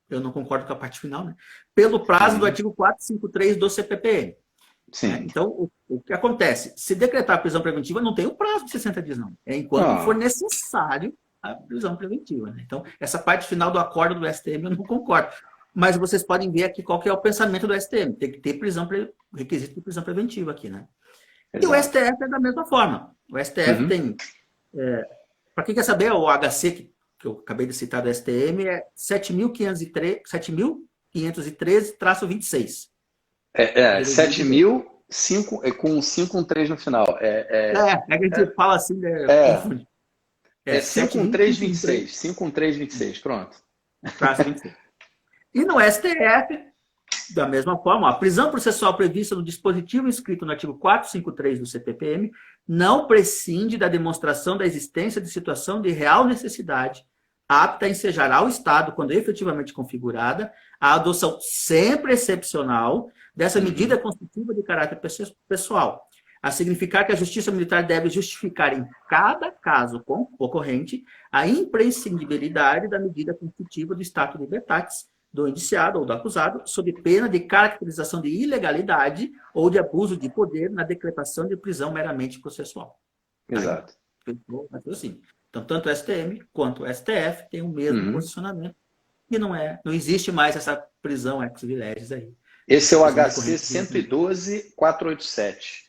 eu não concordo com a parte final, né? Pelo prazo do artigo 453 do CPPM. Sim. Então, o que acontece? Se decretar a prisão preventiva, não tem o prazo de 60 dias, não. É enquanto for necessário a prisão preventiva, né? Então, essa parte final do acordo do STM eu não concordo. Mas vocês podem ver aqui qual que é o pensamento do STM. Tem que ter requisito de prisão preventiva aqui, né? Exato. E o STF é da mesma forma. O STF tem... para quem quer saber, o HC, que eu acabei de citar do STM, é 7.513-26. 7.005 com 513 no final. Que a gente fala assim, né? Confunde. 51326. 51326, pronto. Prazo 26. E no STF, Da mesma forma, a prisão processual prevista no dispositivo inscrito no artigo 453 do CPPM não prescinde da demonstração da existência de situação de real necessidade apta a ensejar ao Estado, quando efetivamente configurada, a adoção sempre excepcional dessa medida constitutiva de caráter pessoal, a significar que a Justiça Militar deve justificar em cada caso ocorrente a imprescindibilidade da medida constitutiva do Stato Libertatis, do indiciado ou do acusado, sob pena de caracterização de ilegalidade ou de abuso de poder na decretação de prisão meramente processual. Exato. Assim. Então, tanto o STM quanto o STF têm o mesmo posicionamento e não existe mais essa prisão ex-vileges aí. Esse é o HC 112.487.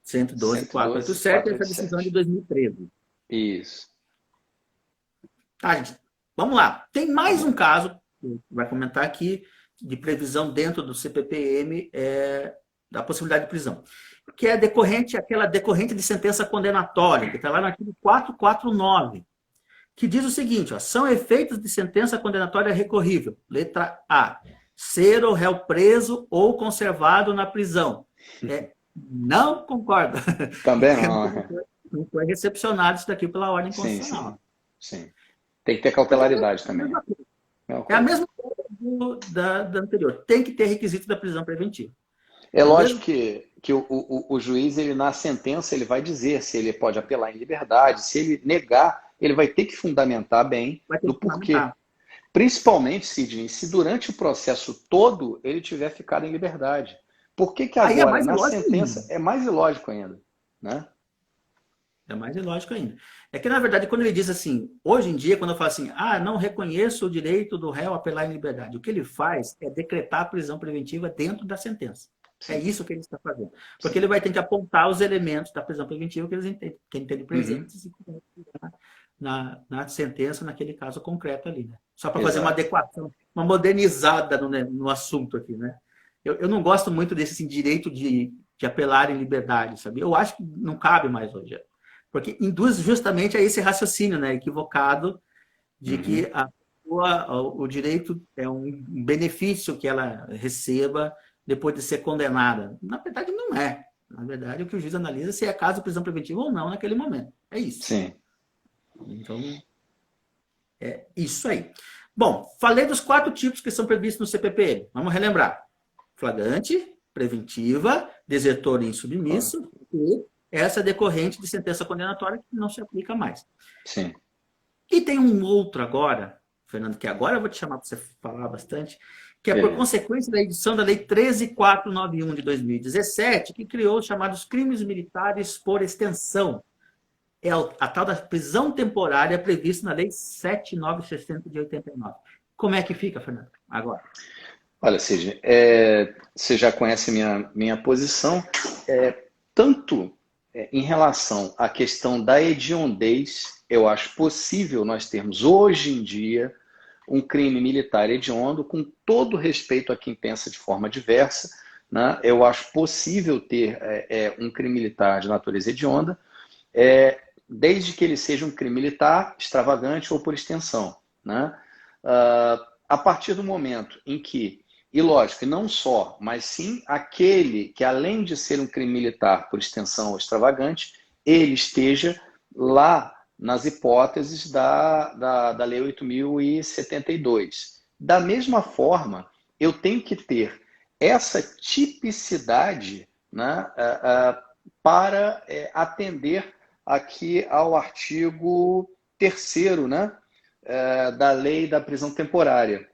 112.487, essa decisão de 2013. Isso. Tá, gente. Vamos lá. Tem mais um caso vai comentar aqui, de previsão dentro do CPPM da possibilidade de prisão, que é aquela decorrente de sentença condenatória, que está lá no artigo 449, que diz o seguinte, ó, são efeitos de sentença condenatória recorrível. Letra A, ser o réu preso ou conservado na prisão. Não concordo. Também não. Não foi recepcionado isso daqui pela ordem constitucional. Sim. Tem que ter cautelaridade também. É a mesma coisa da anterior. Tem que ter requisito da prisão preventiva. É lógico que o juiz, ele, na sentença, ele vai dizer se ele pode apelar em liberdade. Se ele negar, ele vai ter que fundamentar bem do porquê. Principalmente, Sidney, se durante o processo todo ele tiver ficado em liberdade. Por que agora, na sentença, é mais ilógico ainda, né? É mais ilógico ainda. É que, na verdade, quando ele diz assim, hoje em dia, quando eu falo assim, não reconheço o direito do réu a apelar em liberdade, o que ele faz é decretar a prisão preventiva dentro da sentença. Sim. É isso que ele está fazendo. Porque Sim. ele vai ter que apontar os elementos da prisão preventiva que eles entendem presentes e na sentença, naquele caso concreto ali, né? Só para fazer uma adequação, uma modernizada no assunto aqui, né? Eu não gosto muito desse assim, direito de apelar em liberdade, sabe? Eu acho que não cabe mais hoje. Porque induz justamente a esse raciocínio, né, equivocado de que o direito é um benefício que ela receba depois de ser condenada. Na verdade, não é. Na verdade, o que o juiz analisa se é caso de prisão preventiva ou não naquele momento. É isso. Sim. Então, é isso aí. Bom, falei dos 4 tipos que são previstos no CPPM. Vamos relembrar. Flagrante, preventiva, desertor e insubmisso e essa decorrente de sentença condenatória que não se aplica mais. Sim. E tem um outro agora, Fernando, que agora eu vou te chamar para você falar bastante, que é por consequência da edição da Lei 13.491 de 2017, que criou os chamados crimes militares por extensão. É a tal da prisão temporária prevista na Lei 7.960 de 89. Como é que fica, Fernando, agora? Olha, Sidney, você já conhece minha posição, tanto em relação à questão da hediondez, eu acho possível nós termos hoje em dia um crime militar hediondo, com todo respeito a quem pensa de forma diversa, né? Eu acho possível ter um crime militar de natureza hedionda, desde que ele seja um crime militar extravagante ou por extensão, né? A partir do momento em que, e lógico, não só, mas sim aquele que, além de ser um crime militar por extensão ou extravagante, ele esteja lá nas hipóteses da Lei 8.072. Da mesma forma, eu tenho que ter essa tipicidade, né, para atender aqui ao artigo 3º, né, da Lei da Prisão Temporária,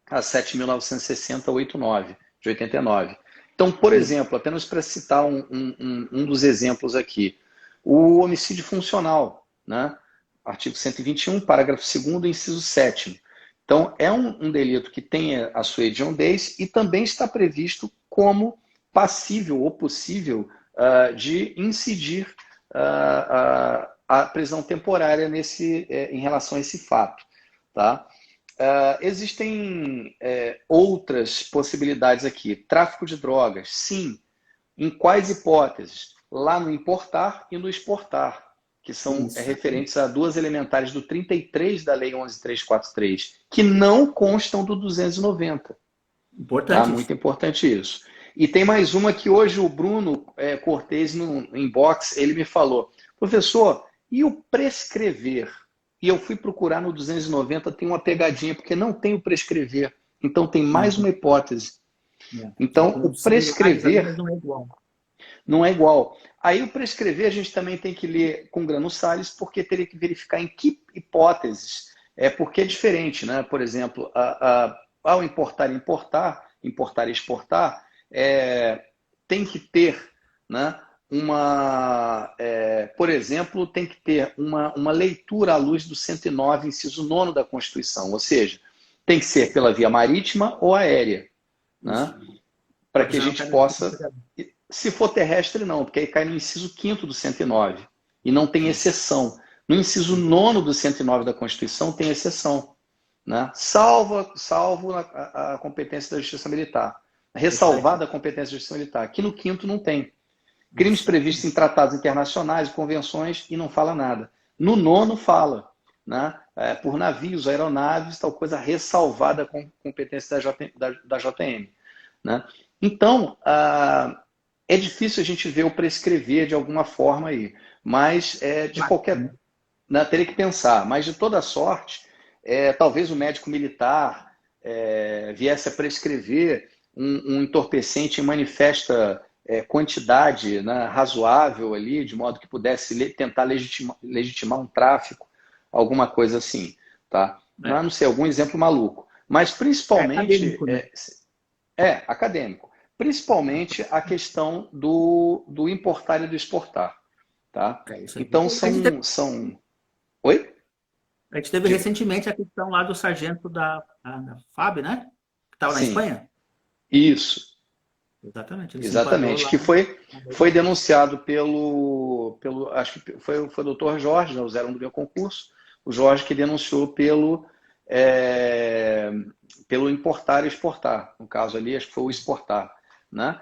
a 7.960-89, de 89. Então, por exemplo, apenas para citar um dos exemplos aqui, o homicídio funcional, né? Artigo 121, parágrafo 2º, inciso 7º. Então, é um delito que tem a sua hediondez e também está previsto como passível ou possível de incidir a prisão temporária em relação a esse fato, tá? Existem outras possibilidades aqui. Tráfico de drogas, sim. Em quais hipóteses? Lá no importar e no exportar, que são referentes a 2 elementares do 33 da Lei 11.343, que não constam do 290. Tá? Importante isso. Muito importante isso. E tem mais uma que hoje o Bruno Cortez, no inbox, ele me falou, professor, e o prescrever? E eu fui procurar no 290, tem uma pegadinha, porque não tem o prescrever. Então tem mais uma hipótese. Então, o São similares ali, mas prescrever não é igual. não é igual. Aí o prescrever a gente também tem que ler com Grano Salles, porque teria que verificar em que hipóteses. Porque é diferente, né? Por exemplo, ao importar e exportar, tem que ter, né, por exemplo, tem que ter uma leitura à luz do 109, inciso 9 da Constituição, ou seja, tem que ser pela via marítima ou aérea, né? Para que a gente possa, se for terrestre não, porque aí cai no inciso 5º do 109 e não tem exceção. No inciso 9º do 109 da Constituição tem exceção, né? Salvo a competência da Justiça Militar. Ressalvada a competência da Justiça Militar. Aqui no 5º não tem. Crimes previstos em tratados internacionais e convenções e não fala nada. No 9º fala, né? Por navios, aeronaves, tal coisa ressalvada com competência da JM. Né? Então, é difícil a gente ver o prescrever de alguma forma aí, mas de qualquer... Né, teria que pensar, mas de toda sorte, talvez o médico militar viesse a prescrever um entorpecente em manifesta quantidade, né, razoável ali, de modo que pudesse tentar legitimar um tráfico, alguma coisa assim. Tá? Não sei, algum exemplo maluco. Mas principalmente... acadêmico, né? Acadêmico. Principalmente a questão do importar e do exportar. Tá? Então, são... Oi? A gente teve recentemente a questão lá do sargento da FAB, né? Que estava na Espanha. Isso. Exatamente. Exatamente. Que foi denunciado acho que foi o doutor Jorge, né, o 01 do meu concurso, o Jorge que denunciou pelo importar e exportar. No caso ali, acho que foi o exportar. Né?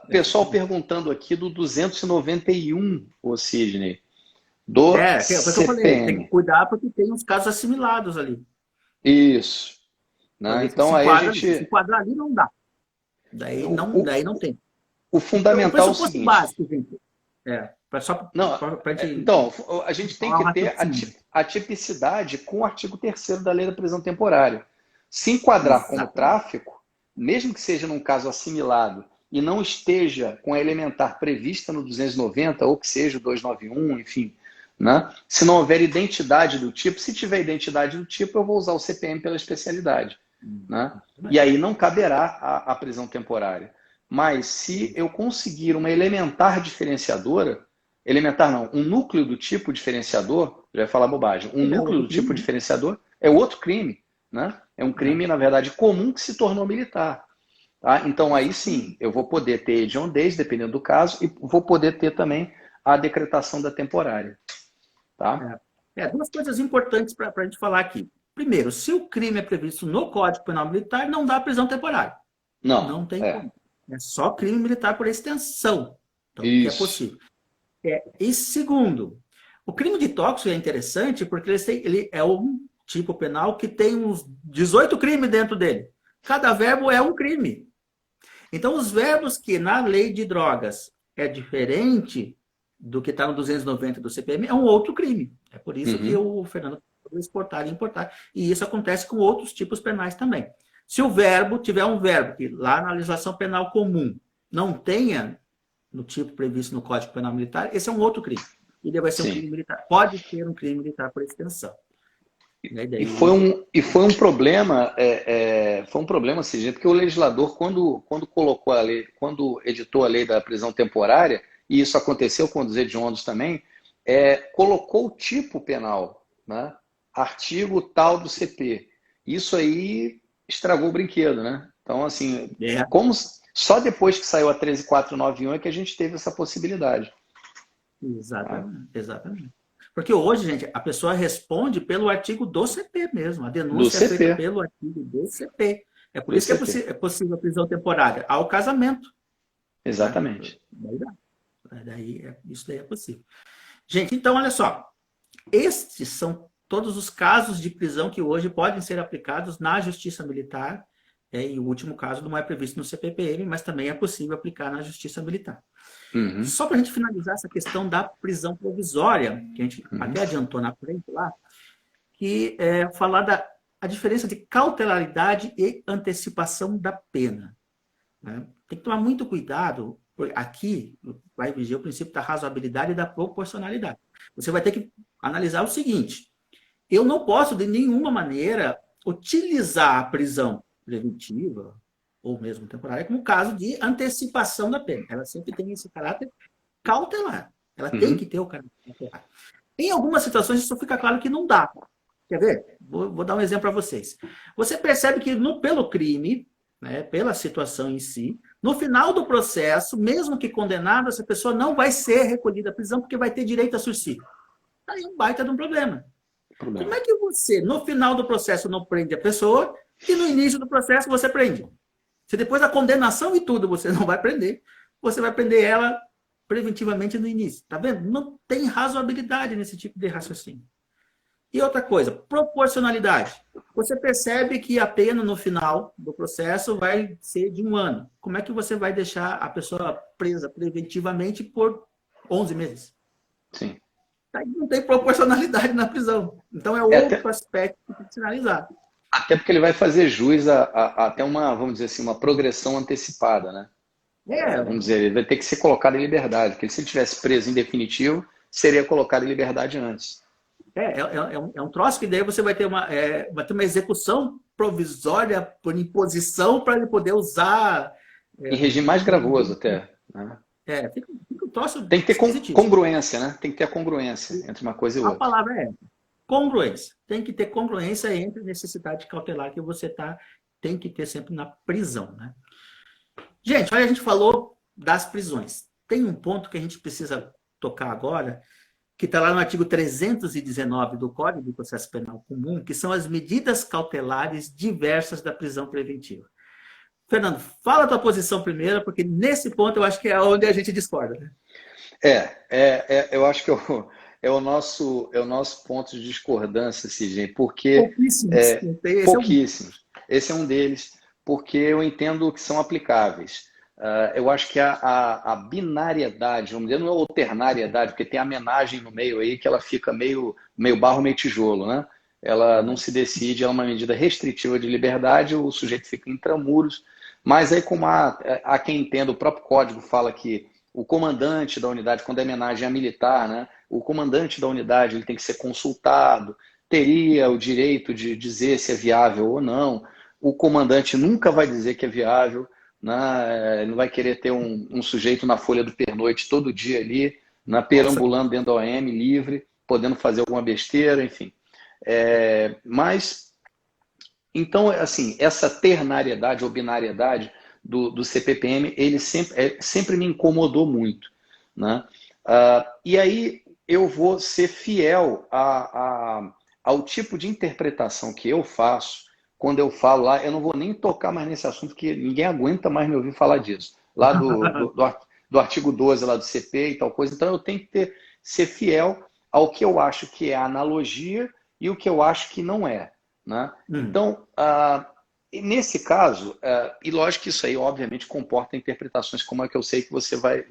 Pessoal perguntando aqui do 291, o Sidney. Do foi o que eu falei, tem que cuidar porque tem uns casos assimilados ali. Isso. Né? Então aí a gente... Se enquadrar ali não dá. Daí não tem. O fundamental é o seguinte... básico, gente. Então, a gente tem que ter a tipicidade com o artigo 3º da Lei da Prisão Temporária. Se enquadrar como tráfico, mesmo que seja num caso assimilado e não esteja com a elementar prevista no 290, ou que seja o 291, enfim, né? Se não houver identidade do tipo, se tiver identidade do tipo, eu vou usar o CPM pela especialidade. Né? E aí não caberá a prisão temporária. Mas se eu conseguir uma elementar diferenciadora, um núcleo do tipo diferenciador, já ia falar bobagem, núcleo do tipo diferenciador é outro crime. Né? É um crime, na verdade, comum que se tornou militar. Tá? Então aí sim, eu vou poder ter hediondez, dependendo do caso, e vou poder ter também a decretação da temporária. Tá? Duas coisas importantes para a gente falar aqui. Primeiro, se o crime é previsto no Código Penal Militar, não dá prisão temporária. Não tem como. É só crime militar por extensão. Então, que é possível. E segundo, o crime de tóxico é interessante porque ele é um tipo penal que tem uns 18 crimes dentro dele. Cada verbo é um crime. Então, os verbos que na lei de drogas é diferente do que está no 290 do CPM, é um outro crime. É por isso que o Fernando falou exportar e importar. E isso acontece com outros tipos penais também. Se o verbo tiver um verbo que lá na legislação penal comum não tenha no tipo previsto no Código Penal Militar, esse é um outro crime. Ele vai ser um crime militar. Pode ser um crime militar por extensão. E foi um problema, Sidney, porque o legislador, quando colocou a lei, quando editou a lei da prisão temporária, e isso aconteceu com os hediondos também, colocou o tipo penal, né? Artigo tal do CP. Isso aí estragou o brinquedo, né? Então, assim, só depois que saiu a 13491 é que a gente teve essa possibilidade. Exatamente. Porque hoje, gente, a pessoa responde pelo artigo do CP mesmo. A denúncia é feita pelo artigo do CP. É por isso que é possível a prisão temporária ao casamento. Exatamente. Isso daí é possível. Gente, então, olha só. Estes são todos os casos de prisão que hoje podem ser aplicados na Justiça Militar e o último caso não é previsto no CPPM, mas também é possível aplicar na Justiça Militar. Uhum, Só para a gente finalizar essa questão da prisão provisória, que a gente uhum, até adiantou na frente lá, que é falar da a diferença de cautelaridade e antecipação da pena, né? Tem que tomar muito cuidado, aqui vai vigiar o princípio da razoabilidade e da proporcionalidade. Você vai ter que analisar o seguinte: eu não posso, de nenhuma maneira, utilizar a prisão preventiva ou mesmo temporária como caso de antecipação da pena. Ela sempre tem esse caráter cautelar. Ela tem uhum. que ter o caráter cautelar. Em algumas situações, isso fica claro que não dá. Quer ver? Vou dar um exemplo para vocês. Você percebe que pelo crime, né, pela situação em si, no final do processo, mesmo que condenada, essa pessoa não vai ser recolhida à prisão porque vai ter direito a sursi. Aí é um baita de um problema. Como Problema. é que você, no final do processo, não prende a pessoa e no início do processo você prende? Se depois da condenação e tudo você não vai prender, você vai prender ela preventivamente no início. Tá vendo? Não tem razoabilidade nesse tipo de raciocínio. E outra coisa, proporcionalidade. Você percebe que a pena no final do processo vai ser de 1 ano. Como é que você vai deixar a pessoa presa preventivamente por 11 meses? Sim. Aí não tem proporcionalidade na prisão. Então é É outro até, aspecto que tem que se analisar. até porque ele vai fazer jus a até uma, vamos dizer assim, uma progressão antecipada, né? É, Vamos dizer, ele vai ter que ser colocado em liberdade, porque se ele tivesse preso em definitivo, seria colocado em liberdade antes. é um troço que daí você vai ter uma execução provisória por imposição para ele poder usar. Em regime mais gravoso até, né? Fica um troço Tem que ter esquisitíssimo. congruência, né? Tem que ter a congruência entre uma coisa e A outra. palavra é congruência. Tem que ter congruência entre a necessidade cautelar que você tem que ter sempre na prisão, né? Gente, olha, a gente falou das prisões. Tem um ponto que a gente precisa tocar agora, que está lá no artigo 319 do Código de Processo Penal Comum, que são as medidas cautelares diversas da prisão preventiva. Fernando, fala a tua posição primeiro, porque nesse ponto eu acho que é onde a gente discorda, né? Eu acho que é o nosso ponto de discordância, Sidney, porque Pouquíssimos. Esse é um. pouquíssimos. Esse é um deles, porque eu entendo que são aplicáveis. Eu acho que a binariedade, vamos dizer, não é alternariedade, porque tem a amenagem no meio aí que ela fica meio barro, meio tijolo, né? Ela não se decide, ela é uma medida restritiva de liberdade, o sujeito fica intramuros, mas aí como há quem entenda, o próprio código fala que o comandante da unidade, quando a homenagem é militar, né, o comandante da unidade ele tem que ser consultado, teria o direito de dizer se é viável ou não. O comandante nunca vai dizer que é viável, né, ele não vai querer ter um sujeito na folha do pernoite todo dia ali, Nossa, perambulando dentro da OM, livre, podendo fazer alguma besteira, enfim. Mas, então, assim, essa ternariedade ou binariedade do CPPM, ele sempre me incomodou muito, né? E aí eu vou ser fiel ao tipo de interpretação que eu faço quando eu falo lá. Eu não vou nem tocar mais nesse assunto, porque ninguém aguenta mais me ouvir falar disso. Lá do artigo 12 lá do CP e tal coisa. Então eu tenho que ser fiel ao que eu acho que é analogia e o que eu acho que não é, né? Então, nesse caso, e lógico que isso aí, obviamente, comporta interpretações como é que eu sei que você vai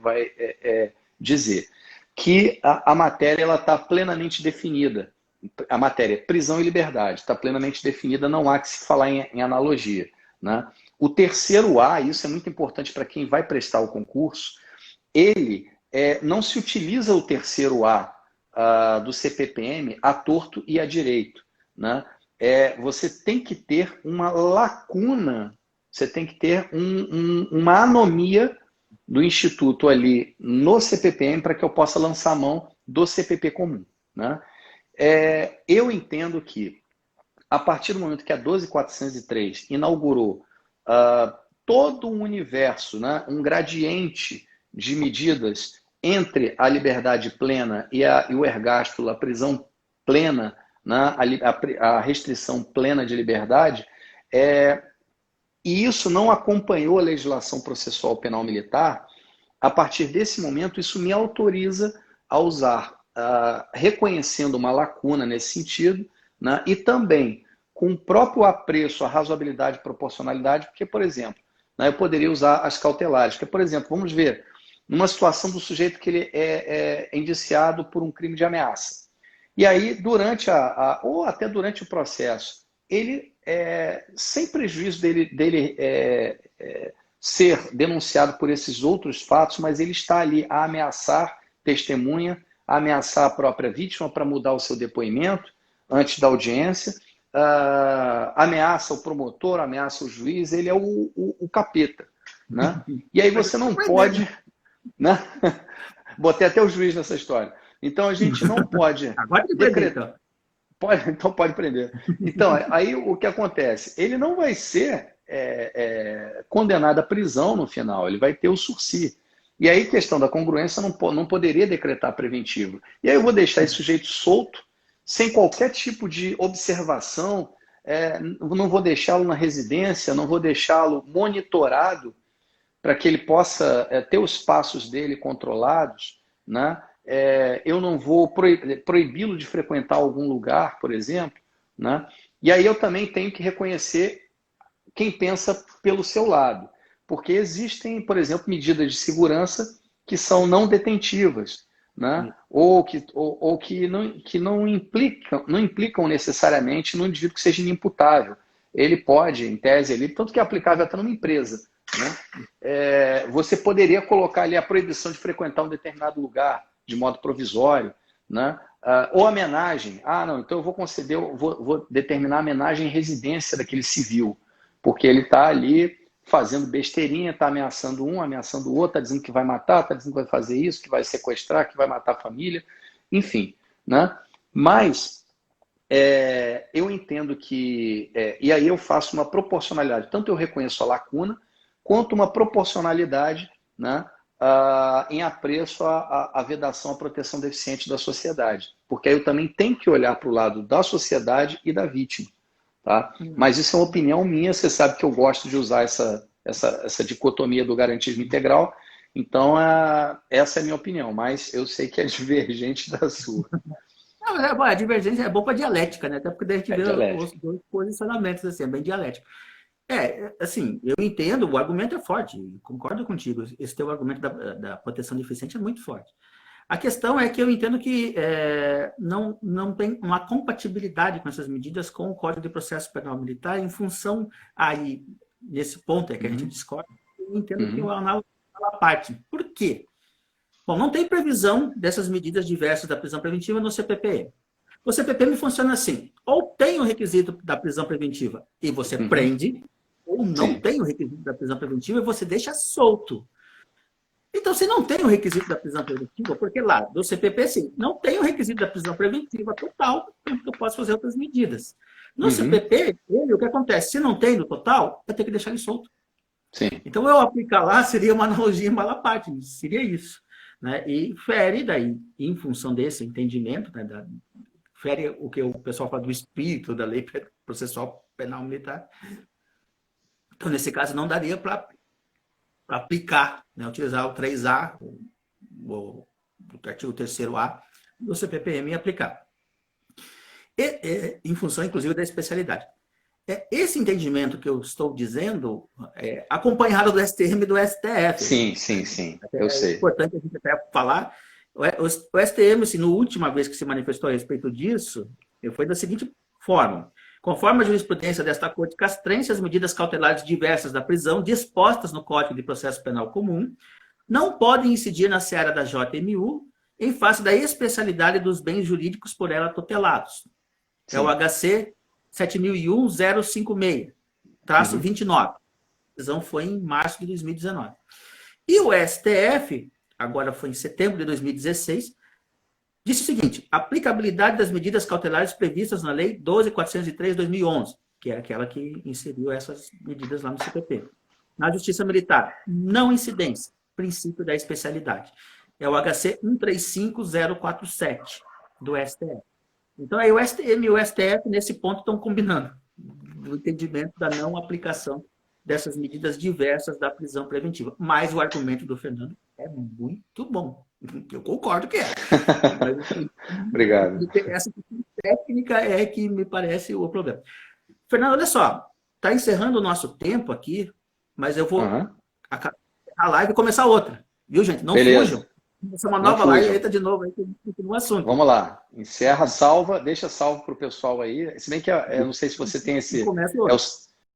dizer, que a matéria está plenamente definida. A matéria prisão e liberdade está plenamente definida, não há que se falar em analogia, né? O terceiro A, isso é muito importante para quem vai prestar o concurso, ele não se utiliza o terceiro A do CPPM a torto e a direito, né? Você tem que ter uma lacuna, você tem que ter uma anomia do Instituto ali no CPPM para que eu possa lançar a mão do CPP comum, né? Eu entendo que, a partir do momento que a 12.403 inaugurou todo um universo, né, um gradiente de medidas entre a liberdade plena e o ergástulo, a prisão plena, né, a restrição plena de liberdade, e isso não acompanhou a legislação processual penal militar. A partir desse momento, isso me autoriza a usar, reconhecendo uma lacuna nesse sentido, né, e também com o próprio apreço, a razoabilidade e proporcionalidade, porque, por exemplo, né, eu poderia usar as cautelares, que, por exemplo, vamos ver, numa situação do sujeito que ele é indiciado por um crime de ameaça. E aí, durante ou até durante o processo, ele, sem prejuízo dele ser denunciado por esses outros fatos, mas ele está ali a ameaçar testemunha, a ameaçar a própria vítima para mudar o seu depoimento antes da audiência, ameaça o promotor, ameaça o juiz, ele é o capeta. Né? E aí você não pode... Né? Botei até o juiz nessa história. Então a gente não pode decretar. Então pode prender. Então, aí o que acontece? Ele não vai ser condenado à prisão no final, ele vai ter o sursi. E aí, questão da congruência, não poderia decretar preventivo. E aí eu vou deixar esse sujeito solto, sem qualquer tipo de observação, não vou deixá-lo na residência, não vou deixá-lo monitorado para que ele possa ter os passos dele controlados, né? Eu não vou proibi-lo de frequentar algum lugar, por exemplo, né? E aí eu também tenho que reconhecer quem pensa pelo seu lado, porque existem, por exemplo, medidas de segurança que são não detentivas, né? Ou que não implicam necessariamente no indivíduo que seja inimputável. Ele pode, em tese, ali, tanto que é aplicável até numa empresa, né? Você poderia colocar ali a proibição de frequentar um determinado lugar de modo provisório, né? Ou amenagem. Não, então eu vou conceder, vou determinar a amenagem em residência daquele civil, porque ele está ali fazendo besteirinha, está ameaçando um, ameaçando o outro, está dizendo que vai matar, está dizendo que vai fazer isso, que vai sequestrar, que vai matar a família, enfim, né? Mas eu entendo que... e aí eu faço uma proporcionalidade, tanto eu reconheço a lacuna, quanto uma proporcionalidade, né, em apreço à vedação, à proteção deficiente da sociedade. Porque aí eu também tenho que olhar para o lado da sociedade e da vítima. Tá? Mas isso é uma opinião minha, você sabe que eu gosto de usar essa dicotomia do garantismo integral, então essa é a minha opinião, mas eu sei que é divergente da sua. Não, a divergência é boa para dialética, né? Até porque daí a gente vê os dialética. dois posicionamentos, assim, é bem dialético. Assim, eu entendo, o argumento é forte, concordo contigo, esse teu argumento da proteção deficiente é muito forte. A questão é que eu entendo que não tem uma compatibilidade com essas medidas com o Código de Processo Penal Militar em função, aí, nesse ponto que a gente discorda, eu entendo que o análogo à parte. Por quê? Bom, não tem previsão dessas medidas diversas da prisão preventiva no CPPM. O CPPM funciona assim, ou tem o requisito da prisão preventiva e você prende, ou não tem o requisito da prisão preventiva e você deixa solto. Então, se não tem o requisito da prisão preventiva, porque lá do CPP, sim, não tem o requisito da prisão preventiva total, eu posso fazer outras medidas. No CPP, o que acontece? Se não tem no total, vai ter que deixar ele solto. Sim. Então, eu aplicar lá seria uma analogia em bala parte, seria isso. Né? E fere daí, em função desse entendimento, né, fere o que o pessoal fala do espírito da lei processual penal militar. Então, nesse caso, não daria para aplicar, né, utilizar o 3A, o artigo 3º-A do CPPM e aplicar. Em função, inclusive, da especialidade. Esse entendimento que eu estou dizendo acompanhado do STM e do STF. Sim, eu sei. É importante a gente até falar. O STM, assim, na última vez que se manifestou a respeito disso, foi da seguinte forma. Conforme a jurisprudência desta Corte castrense, as medidas cautelares diversas da prisão dispostas no Código de Processo Penal Comum não podem incidir na seara da JMU em face da especialidade dos bens jurídicos por ela tutelados. Sim. É o HC 7001-056-29. A prisão foi em março de 2019. E o STF, agora foi em setembro de 2016, disse o seguinte: aplicabilidade das medidas cautelares previstas na Lei 12.403/2011, que é aquela que inseriu essas medidas lá no CPP. Na Justiça Militar, não incidência, princípio da especialidade. É o HC 135047 do STF. Então, aí o STM e o STF, nesse ponto, estão combinando o entendimento da não aplicação dessas medidas diversas da prisão preventiva. Mas o argumento do Fernando é muito bom. Eu concordo que é. Mas, Obrigado. Essa técnica é que me parece o problema. Fernando, olha só, está encerrando o nosso tempo aqui, mas eu vou acabar a live e começar outra. Viu, gente? Não fujam. Começar uma nova live e entra de novo aí no assunto. Vamos lá. Encerra, salva, deixa salvo para o pessoal aí. Se bem que eu não sei se você tem esse.